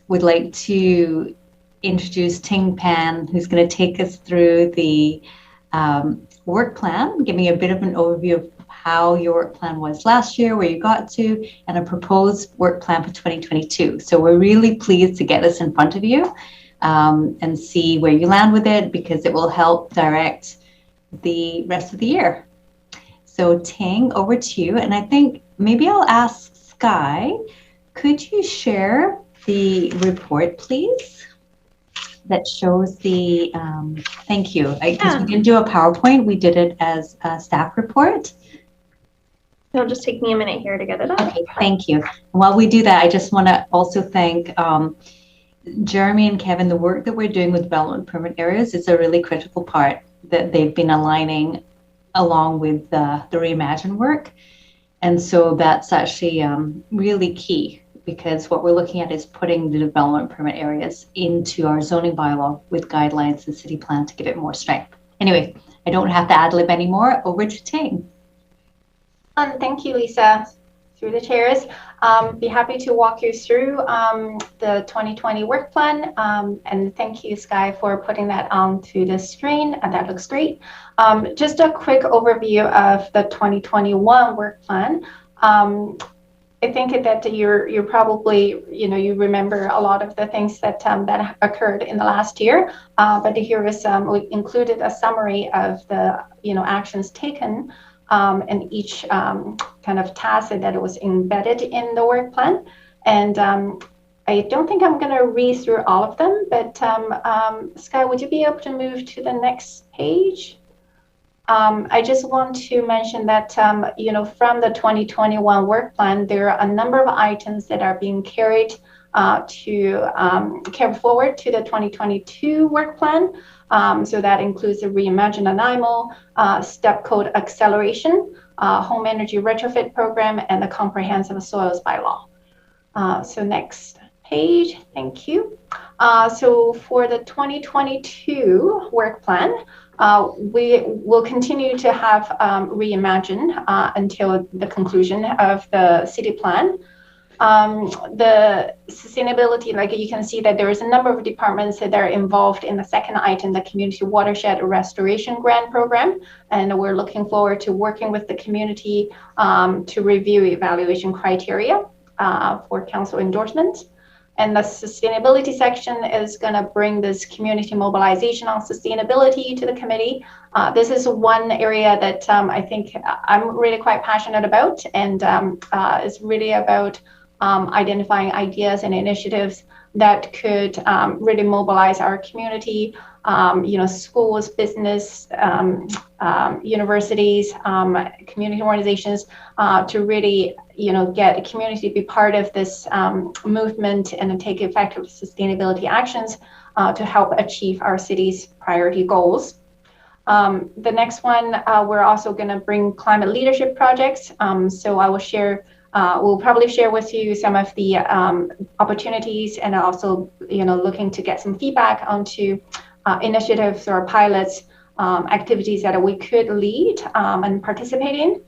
we'd like to introduce Ting Pan, who's going to take us through the work plan, giving a bit of an overview of how your work plan was last year, where you got to, and a proposed work plan for 2022. So we're really pleased to get this in front of you and see where you land with it, because it will help direct the rest of the year. So Ting, over to you. And I think maybe I'll ask Sky, could you share the report, please, that shows the, thank you. Because we didn't do a PowerPoint, we did it as a staff report. It'll just take me a minute here to get it up. Okay, thank you. While we do that, I just want to also thank Jeremy and Kevin. The work that we're doing with development permit areas is a really critical part that they've been aligning along with the Reimagine work. And so that's actually really key, because what we're looking at is putting the development permit areas into our zoning bylaw with guidelines and city plan to give it more strength. Anyway, I don't have to ad-lib anymore. Over to Ting. Thank you, Lisa. Through the chairs, be happy to walk you through the 2020 work plan. And thank you, Sky, for putting that onto the screen. That looks great. Just a quick overview of the 2021 work plan. I think that you're probably, you remember a lot of the things that that occurred in the last year. But here is we included a summary of the actions taken and each kind of task that was embedded in the work plan. And I don't think I'm going to read through all of them, but Sky, would you be able to move to the next page? I just want to mention that, from the 2021 work plan, there are a number of items that are being carried to carry forward to the 2022 work plan. So that includes the Reimagine Nanaimo, step code acceleration, home energy retrofit program, and the comprehensive soils bylaw. So next page, thank you. So for the 2022 work plan, we will continue to have Reimagine until the conclusion of the city plan. The sustainability, like you can see that there is a number of departments that are involved in the second item, the Community Watershed Restoration Grant Program. And we're looking forward to working with the community to review evaluation criteria for council endorsement. And the sustainability section is going to bring this community mobilization on sustainability to the committee. This is one area that I think I'm really quite passionate about, and it's really about identifying ideas and initiatives that could really mobilize our community, schools, business, universities, community organizations, to really, get the community to be part of this movement and take effective sustainability actions to help achieve our city's priority goals. The next one, we're also going to bring climate leadership projects. So I will share. We'll probably share with you some of the opportunities, and also, looking to get some feedback onto initiatives or pilots, activities that we could lead and participate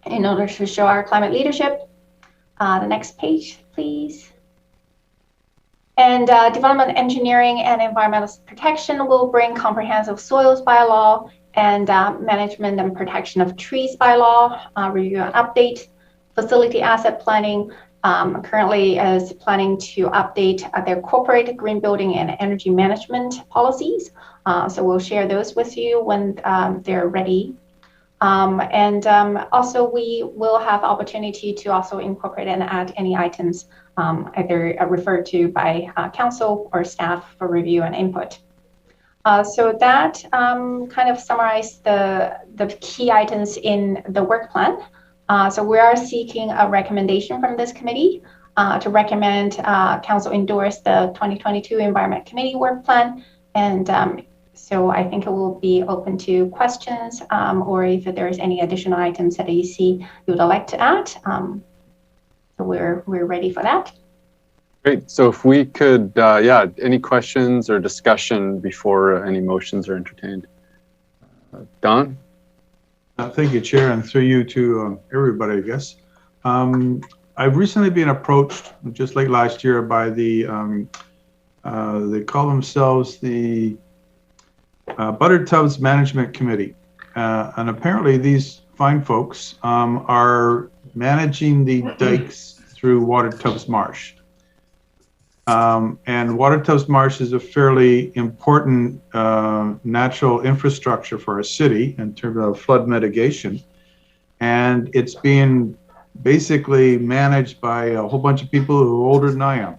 in order to show our climate leadership. The next page, please. And development, engineering, and environmental protection will bring comprehensive soils bylaw and management and protection of trees bylaw, review and update. Facility asset planning currently is planning to update their corporate green building and energy management policies. So we'll share those with you when they're ready. Also we will have opportunity to also incorporate and add any items either referred to by council or staff for review and input. So that kind of summarized the key items in the work plan. So we are seeking a recommendation from this committee to recommend council endorse the 2022 Environment Committee work plan. And so I think it will be open to questions, or if there's any additional items that you see you would like to add. So we're ready for that. Great. So if we could, any questions or discussion before any motions are entertained? Don? Thank you, Chair, and through you to everybody, I guess. I've recently been approached, just like last year, by the, they call themselves the Butter Tubs Management Committee. And apparently these fine folks are managing the dikes through Water Tubs Marsh. And Water Tubs Marsh is a fairly important natural infrastructure for our city in terms of flood mitigation. And it's being basically managed by a whole bunch of people who are older than I am.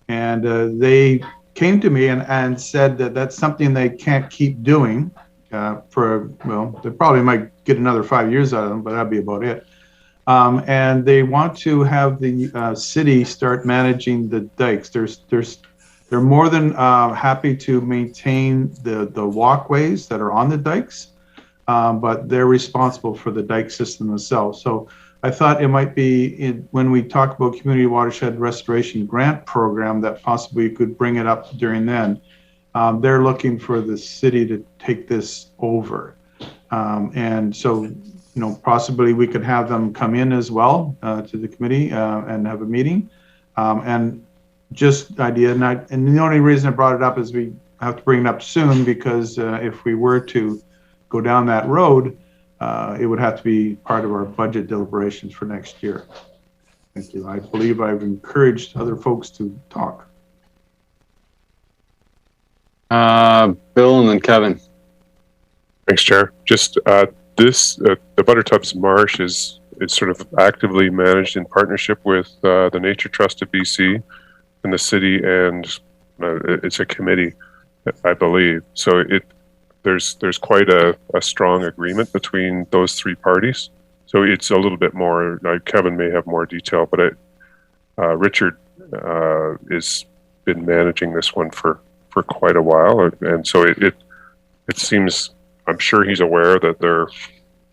And they came to me and said that that's something they can't keep doing they probably might get another 5 years out of them, but that'd be about it. And they want to have the city start managing the dikes. They're more than happy to maintain the walkways that are on the dikes, but they're responsible for the dike system themselves. So I thought it might be when we talk about Community Watershed Restoration Grant Program that possibly we could bring it up during then. They're looking for the city to take this over. And so, possibly we could have them come in as well to the committee and have a meeting. And just idea, and the only reason I brought it up is we have to bring it up soon, because if we were to go down that road, it would have to be part of our budget deliberations for next year. Thank you. I believe I've encouraged other folks to talk. Bill and then Kevin. Thanks, Chair. Just the Butter Tubs Marsh is sort of actively managed in partnership with the Nature Trust of BC and the city, and it's a committee, I believe. So there's quite a strong agreement between those three parties. So it's a little bit more, Kevin may have more detail, but Richard is been managing this one for quite a while, and so it seems, I'm sure he's aware that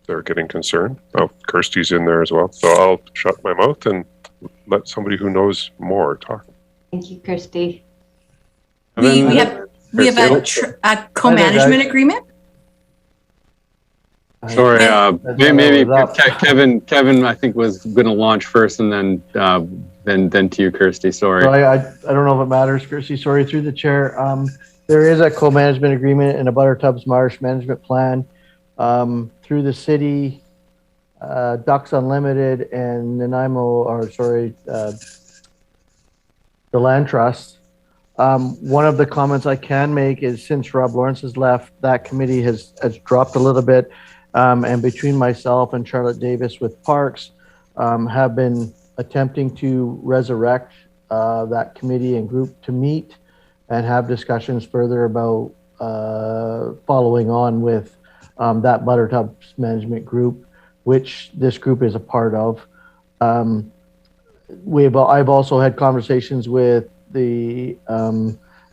they're getting concerned. Oh, Kirsty's in there as well, so I'll shut my mouth and let somebody who knows more talk. Thank you, Kirsty. We have a co-management agreement. Sorry, maybe Kevin, I think was going to launch first, and then to you, Kirsty. Sorry. So I don't know if it matters, Kirsty. Sorry, through the chair. There is a co-management agreement and a Buttertubs Marsh management plan through the city, Ducks Unlimited, and Nanaimo, the Land Trust. One of the comments I can make is since Rob Lawrence has left, that committee has dropped a little bit. And between myself and Charlotte Davis with Parks, have been attempting to resurrect that committee and group to meet and have discussions further about following on with that Buttertubs management group, which this group is a part of. I've also had conversations with the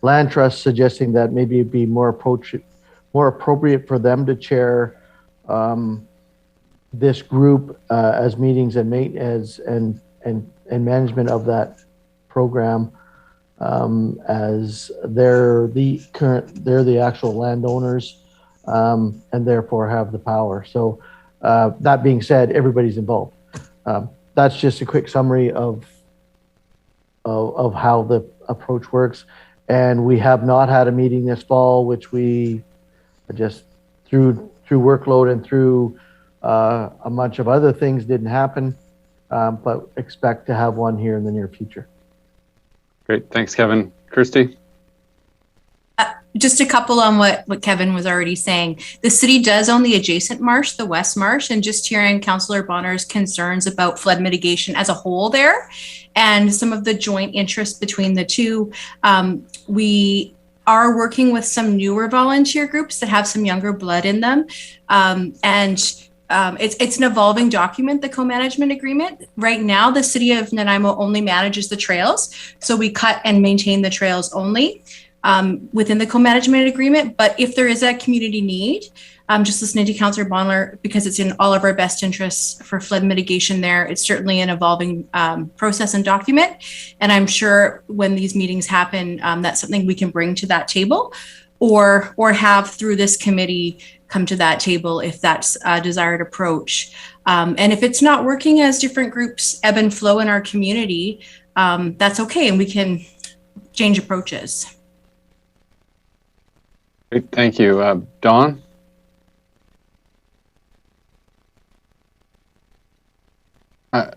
Land Trust suggesting that maybe it'd be more appropriate for them to chair this group as meetings and management of that program, as they're the actual landowners and therefore have the power. So that being said, everybody's involved. That's just a quick summary of how the approach works. And we have not had a meeting this fall, which we just through workload and through a bunch of other things didn't happen, but expect to have one here in the near future. Great, thanks, Kevin. Kirsty? Just a couple on what Kevin was already saying. The city does own the adjacent marsh, the West Marsh, and just hearing Councillor Bonner's concerns about flood mitigation as a whole there and some of the joint interests between the two. We are working with some newer volunteer groups that have some younger blood in them. It's an evolving document, the co-management agreement. Right now, the city of Nanaimo only manages the trails. So we cut and maintain the trails only within the co-management agreement. But if there is a community need, just listening to Councillor Bonner, because it's in all of our best interests for flood mitigation there, it's certainly an evolving process and document. And I'm sure when these meetings happen, that's something we can bring to that table or have through this committee come to that table if that's a desired approach. And if it's not working as different groups ebb and flow in our community, that's okay. And we can change approaches. Great, thank you. Dawn? Is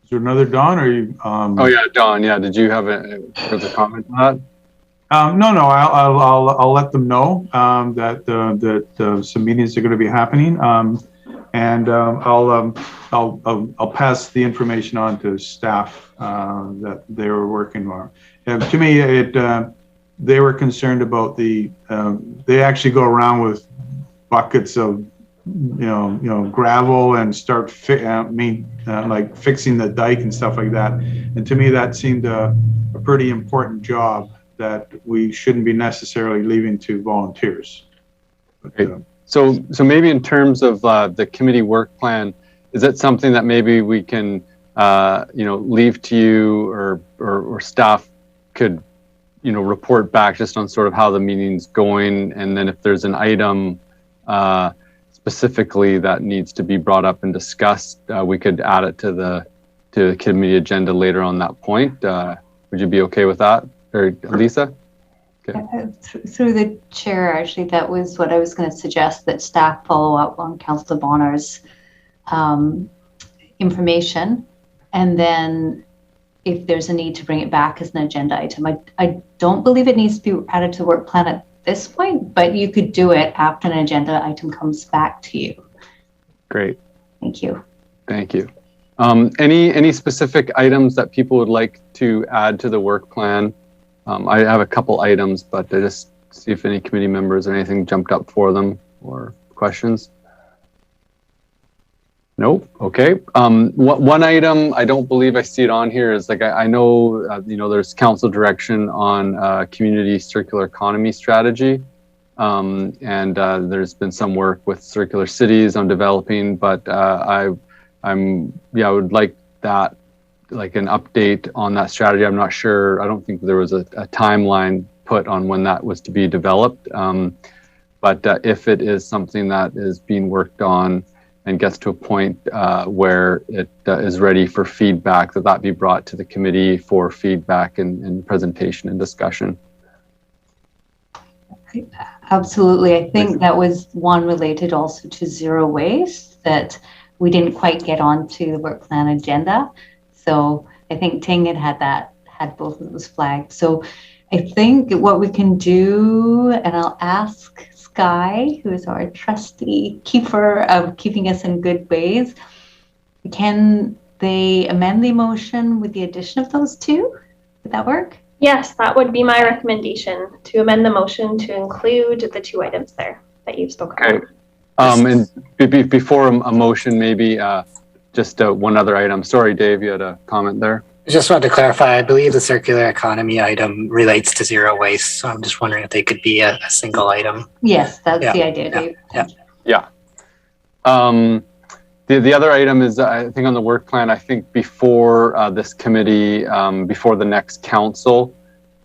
there another Dawn, or you? Oh yeah, Dawn. Yeah, did you have a further comment on that? No. I'll let them know that some meetings are going to be happening, and I'll pass the information on to staff that they were working on. To me, they were concerned about they actually go around with buckets of gravel and start like fixing the dike and stuff like that. And to me, that seemed a pretty important job that we shouldn't be necessarily leaving to volunteers. But, so maybe in terms of the committee work plan, is that something that maybe we can leave to you or staff could report back just on sort of how the meeting's going, and then if there's an item specifically that needs to be brought up and discussed, we could add it to the committee agenda later on that point. Would you be okay with that? Or Lisa? Okay. Through the chair, actually, that was what I was going to suggest, that staff follow up on Councillor Bonner's information, and then if there's a need to bring it back as an agenda item. I don't believe it needs to be added to the work plan at this point, but you could do it after an agenda item comes back to you. Great. Thank you. Thank you. Any specific items that people would like to add to the work plan? I have a couple items, but I just see if any committee members or anything jumped up for them or questions. Nope. Okay. One item I don't believe I see it on here is like I know there's council direction on community circular economy strategy, and there's been some work with circular cities on developing, but I would like that, like an update on that strategy. I'm not sure. I don't think there was a timeline put on when that was to be developed, but if it is something that is being worked on and gets to a point where it is ready for feedback, that be brought to the committee for feedback and presentation and discussion. Absolutely. I think that was one related also to zero waste that we didn't quite get onto the work plan agenda. So I think Ting had both of those flagged. So I think what we can do, and I'll ask Sky, who is our trusty keeper of keeping us in good ways, can they amend the motion with the addition of those two? Would that work? Yes, that would be my recommendation, to amend the motion to include the two items there that you've spoken about. And before a motion, maybe just one other item. Sorry, Dave, you had a comment there. I just wanted to clarify, I believe the circular economy item relates to zero waste, so I'm just wondering if they could be a single item. Yes, that's the idea, Dave. Yeah. The other item is, I think on the work plan, I think before this committee, before the next council,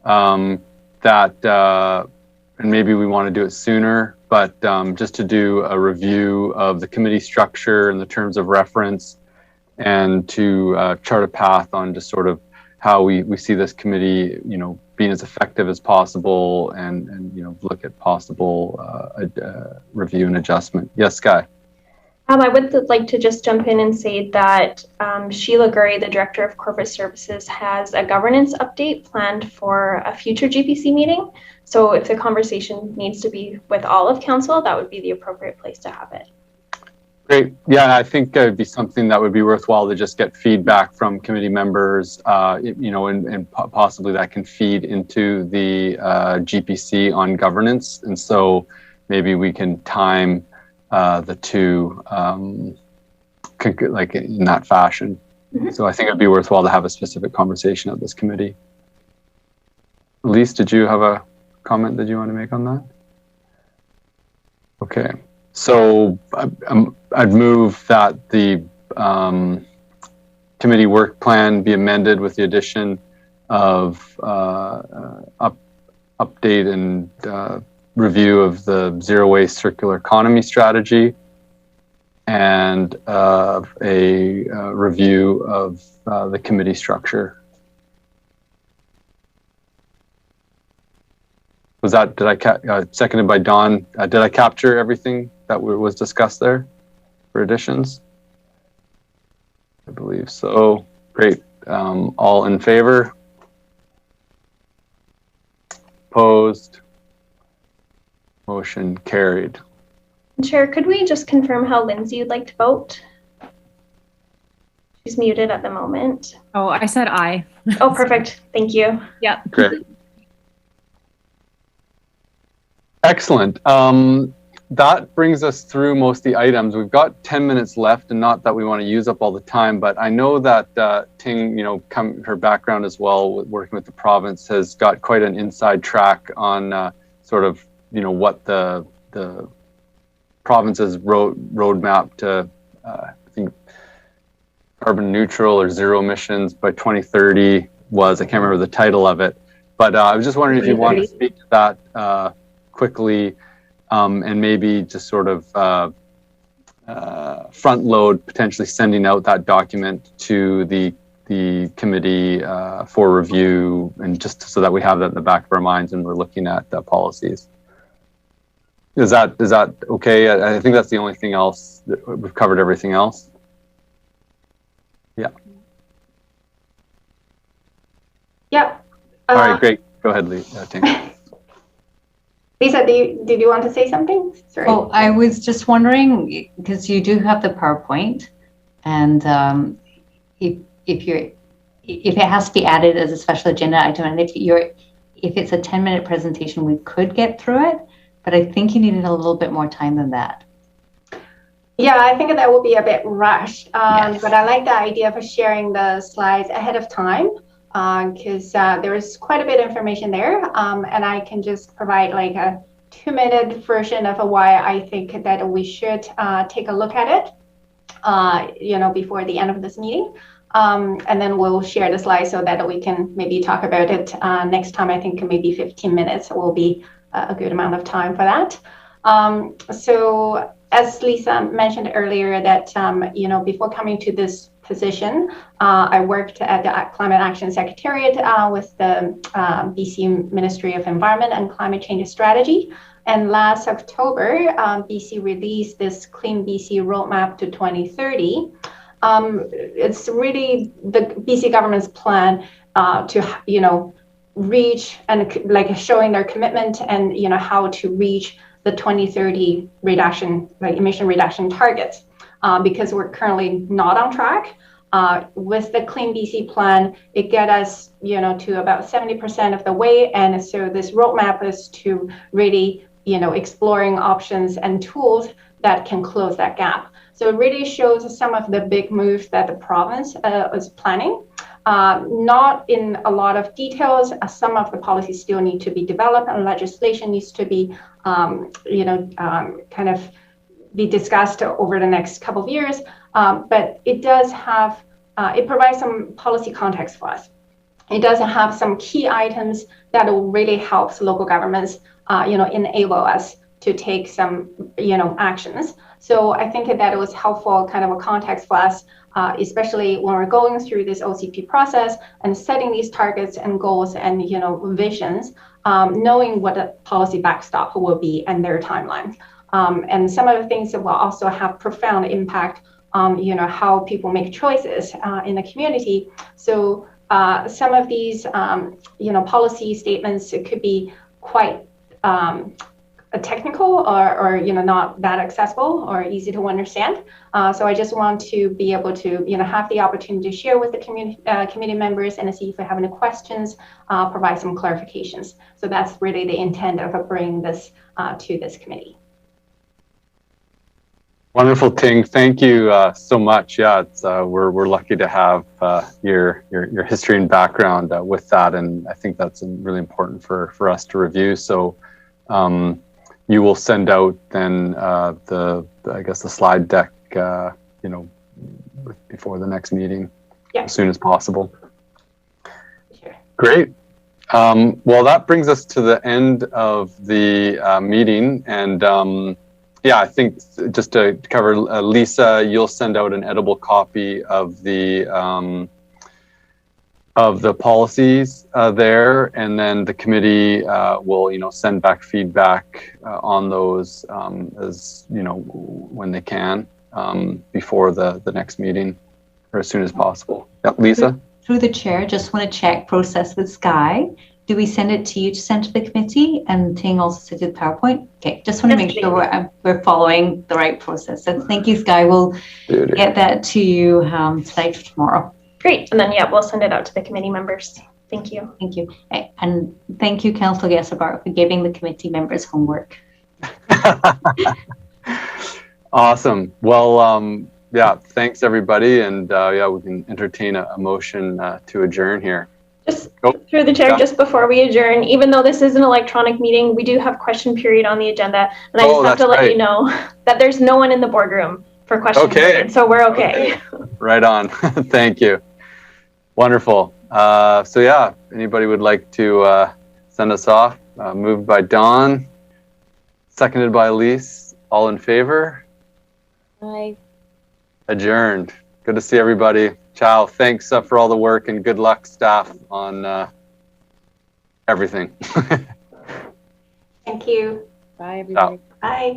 and maybe we want to do it sooner, but just to do a review of the committee structure and the terms of reference, and to chart a path on just sort of how we see this committee, being as effective as possible, and look at possible review and adjustment. Yes, Sky. I would like to just jump in and say that Sheila Gurry, the Director of Corporate Services, has a governance update planned for a future GPC meeting. So if the conversation needs to be with all of council, that would be the appropriate place to have it. Great. Yeah, I think it would be something that would be worthwhile to just get feedback from committee members, and possibly that can feed into the GPC on governance. And so maybe we can time the two like in that fashion. Mm-hmm. So I think it'd be worthwhile to have a specific conversation at this committee. Elise, did you have a comment that you want to make on that? Okay. So I'd move that the committee work plan be amended with the addition of update and review of the zero waste circular economy strategy, and a review of the committee structure. Was that, seconded by Don, did I capture everything that was discussed there for additions? I believe so. Great. All in favor? Opposed? Motion carried. Chair, could we just confirm how Lindsay would like to vote? She's muted at the moment. Oh, I said aye. Oh, perfect. Thank you. Yep. Great. Excellent. That brings us through most of the items. We've got 10 minutes left, and not that we want to use up all the time, but I know that Ting, her background as well, working with the province, has got quite an inside track on sort of, what the province's roadmap to, I think, carbon neutral or zero emissions by 2030 was. I can't remember the title of it, but I was just wondering if you want to speak to that quickly, and maybe just sort of front load potentially sending out that document to the committee for review, and just so that we have that in the back of our minds and we're looking at policies. Is that okay? I think that's the only thing else. We've covered everything else. Yeah. Yep. All right, great. Go ahead, Lisa. Lisa, did you want to say something? Sorry. Oh, I was just wondering, because you do have the PowerPoint, and if it has to be added as a special agenda item, and if it's a 10-minute presentation, we could get through it, but I think you needed a little bit more time than that. Yeah, I think that will be a bit rushed, Yes. but I like the idea of sharing the slides ahead of time because there is quite a bit of information there, and I can just provide like a 2-minute version of why I think that we should take a look at it, before the end of this meeting. And then we'll share the slides so that we can maybe talk about it next time. I think maybe 15 minutes will be a good amount of time for that. So as Lisa mentioned earlier, that before coming to this position, I worked at the Climate Action Secretariat with the BC Ministry of Environment and Climate Change Strategy. And last October, BC released this Clean BC Roadmap to 2030. It's really the BC government's plan to reach and like showing their commitment and how to reach the 2030 reduction, like emission reduction targets, because we're currently not on track. With the Clean BC plan, it get us to about 70% of the way, and so this roadmap is to really exploring options and tools that can close that gap. So it really shows some of the big moves that the province is planning. Not in a lot of details. Some of the policies still need to be developed, and legislation needs to be, kind of be discussed over the next couple of years. But it does have, it provides some policy context for us. It does have some key items that will really help local governments, enable us to take some, actions. So I think that it was helpful kind of a context for us, especially when we're going through this OCP process and setting these targets and goals and, visions, knowing what the policy backstop will be and their timeline. And some of the things that will also have profound impact on, how people make choices in the community. So some of these, policy statements, it could be quite technical or not that accessible or easy to understand. So I just want to be able to have the opportunity to share with the committee members and see if they have any questions, provide some clarifications. So that's really the intent of bringing this to this committee. Wonderful, Ting. Thank you so much. Yeah, it's, we're lucky to have your history and background with that, and I think that's really important for us to review. So you will send out then I guess the slide deck, before the next meeting, as soon as possible. Sure. Great. Well, that brings us to the end of the meeting, and yeah, I think just to cover, Lisa, you'll send out an editable copy of the policies there, and then the committee will, send back feedback on those as when they can before the next meeting or as soon as possible. Yep, Lisa? Through the chair, just want to check process with Sky. Do we send it to you to send to the committee? And Ting also sent it to PowerPoint? Okay, just want to make sure we're following the right process. So thank you, Sky. We'll get that to you tonight or tomorrow. Great. And then, we'll send it out to the committee members. Thank you. Thank you. And thank you, Councillor Gasabart, for giving the committee members homework. Awesome. Well, yeah, thanks everybody. And yeah, we can entertain a motion to adjourn here. Just through the chair, just before we adjourn, even though this is an electronic meeting, we do have question period on the agenda. And I just have to let you know that there's no one in the boardroom for question period, so we're okay. Right on. Thank you. Wonderful. So yeah, anybody would like to send us off? Moved by Dawn, seconded by Elise. All in favor? Aye. Adjourned. Good to see everybody. Ciao. Thanks for all the work, and good luck, staff, on everything. Thank you. Bye, everybody. Bye.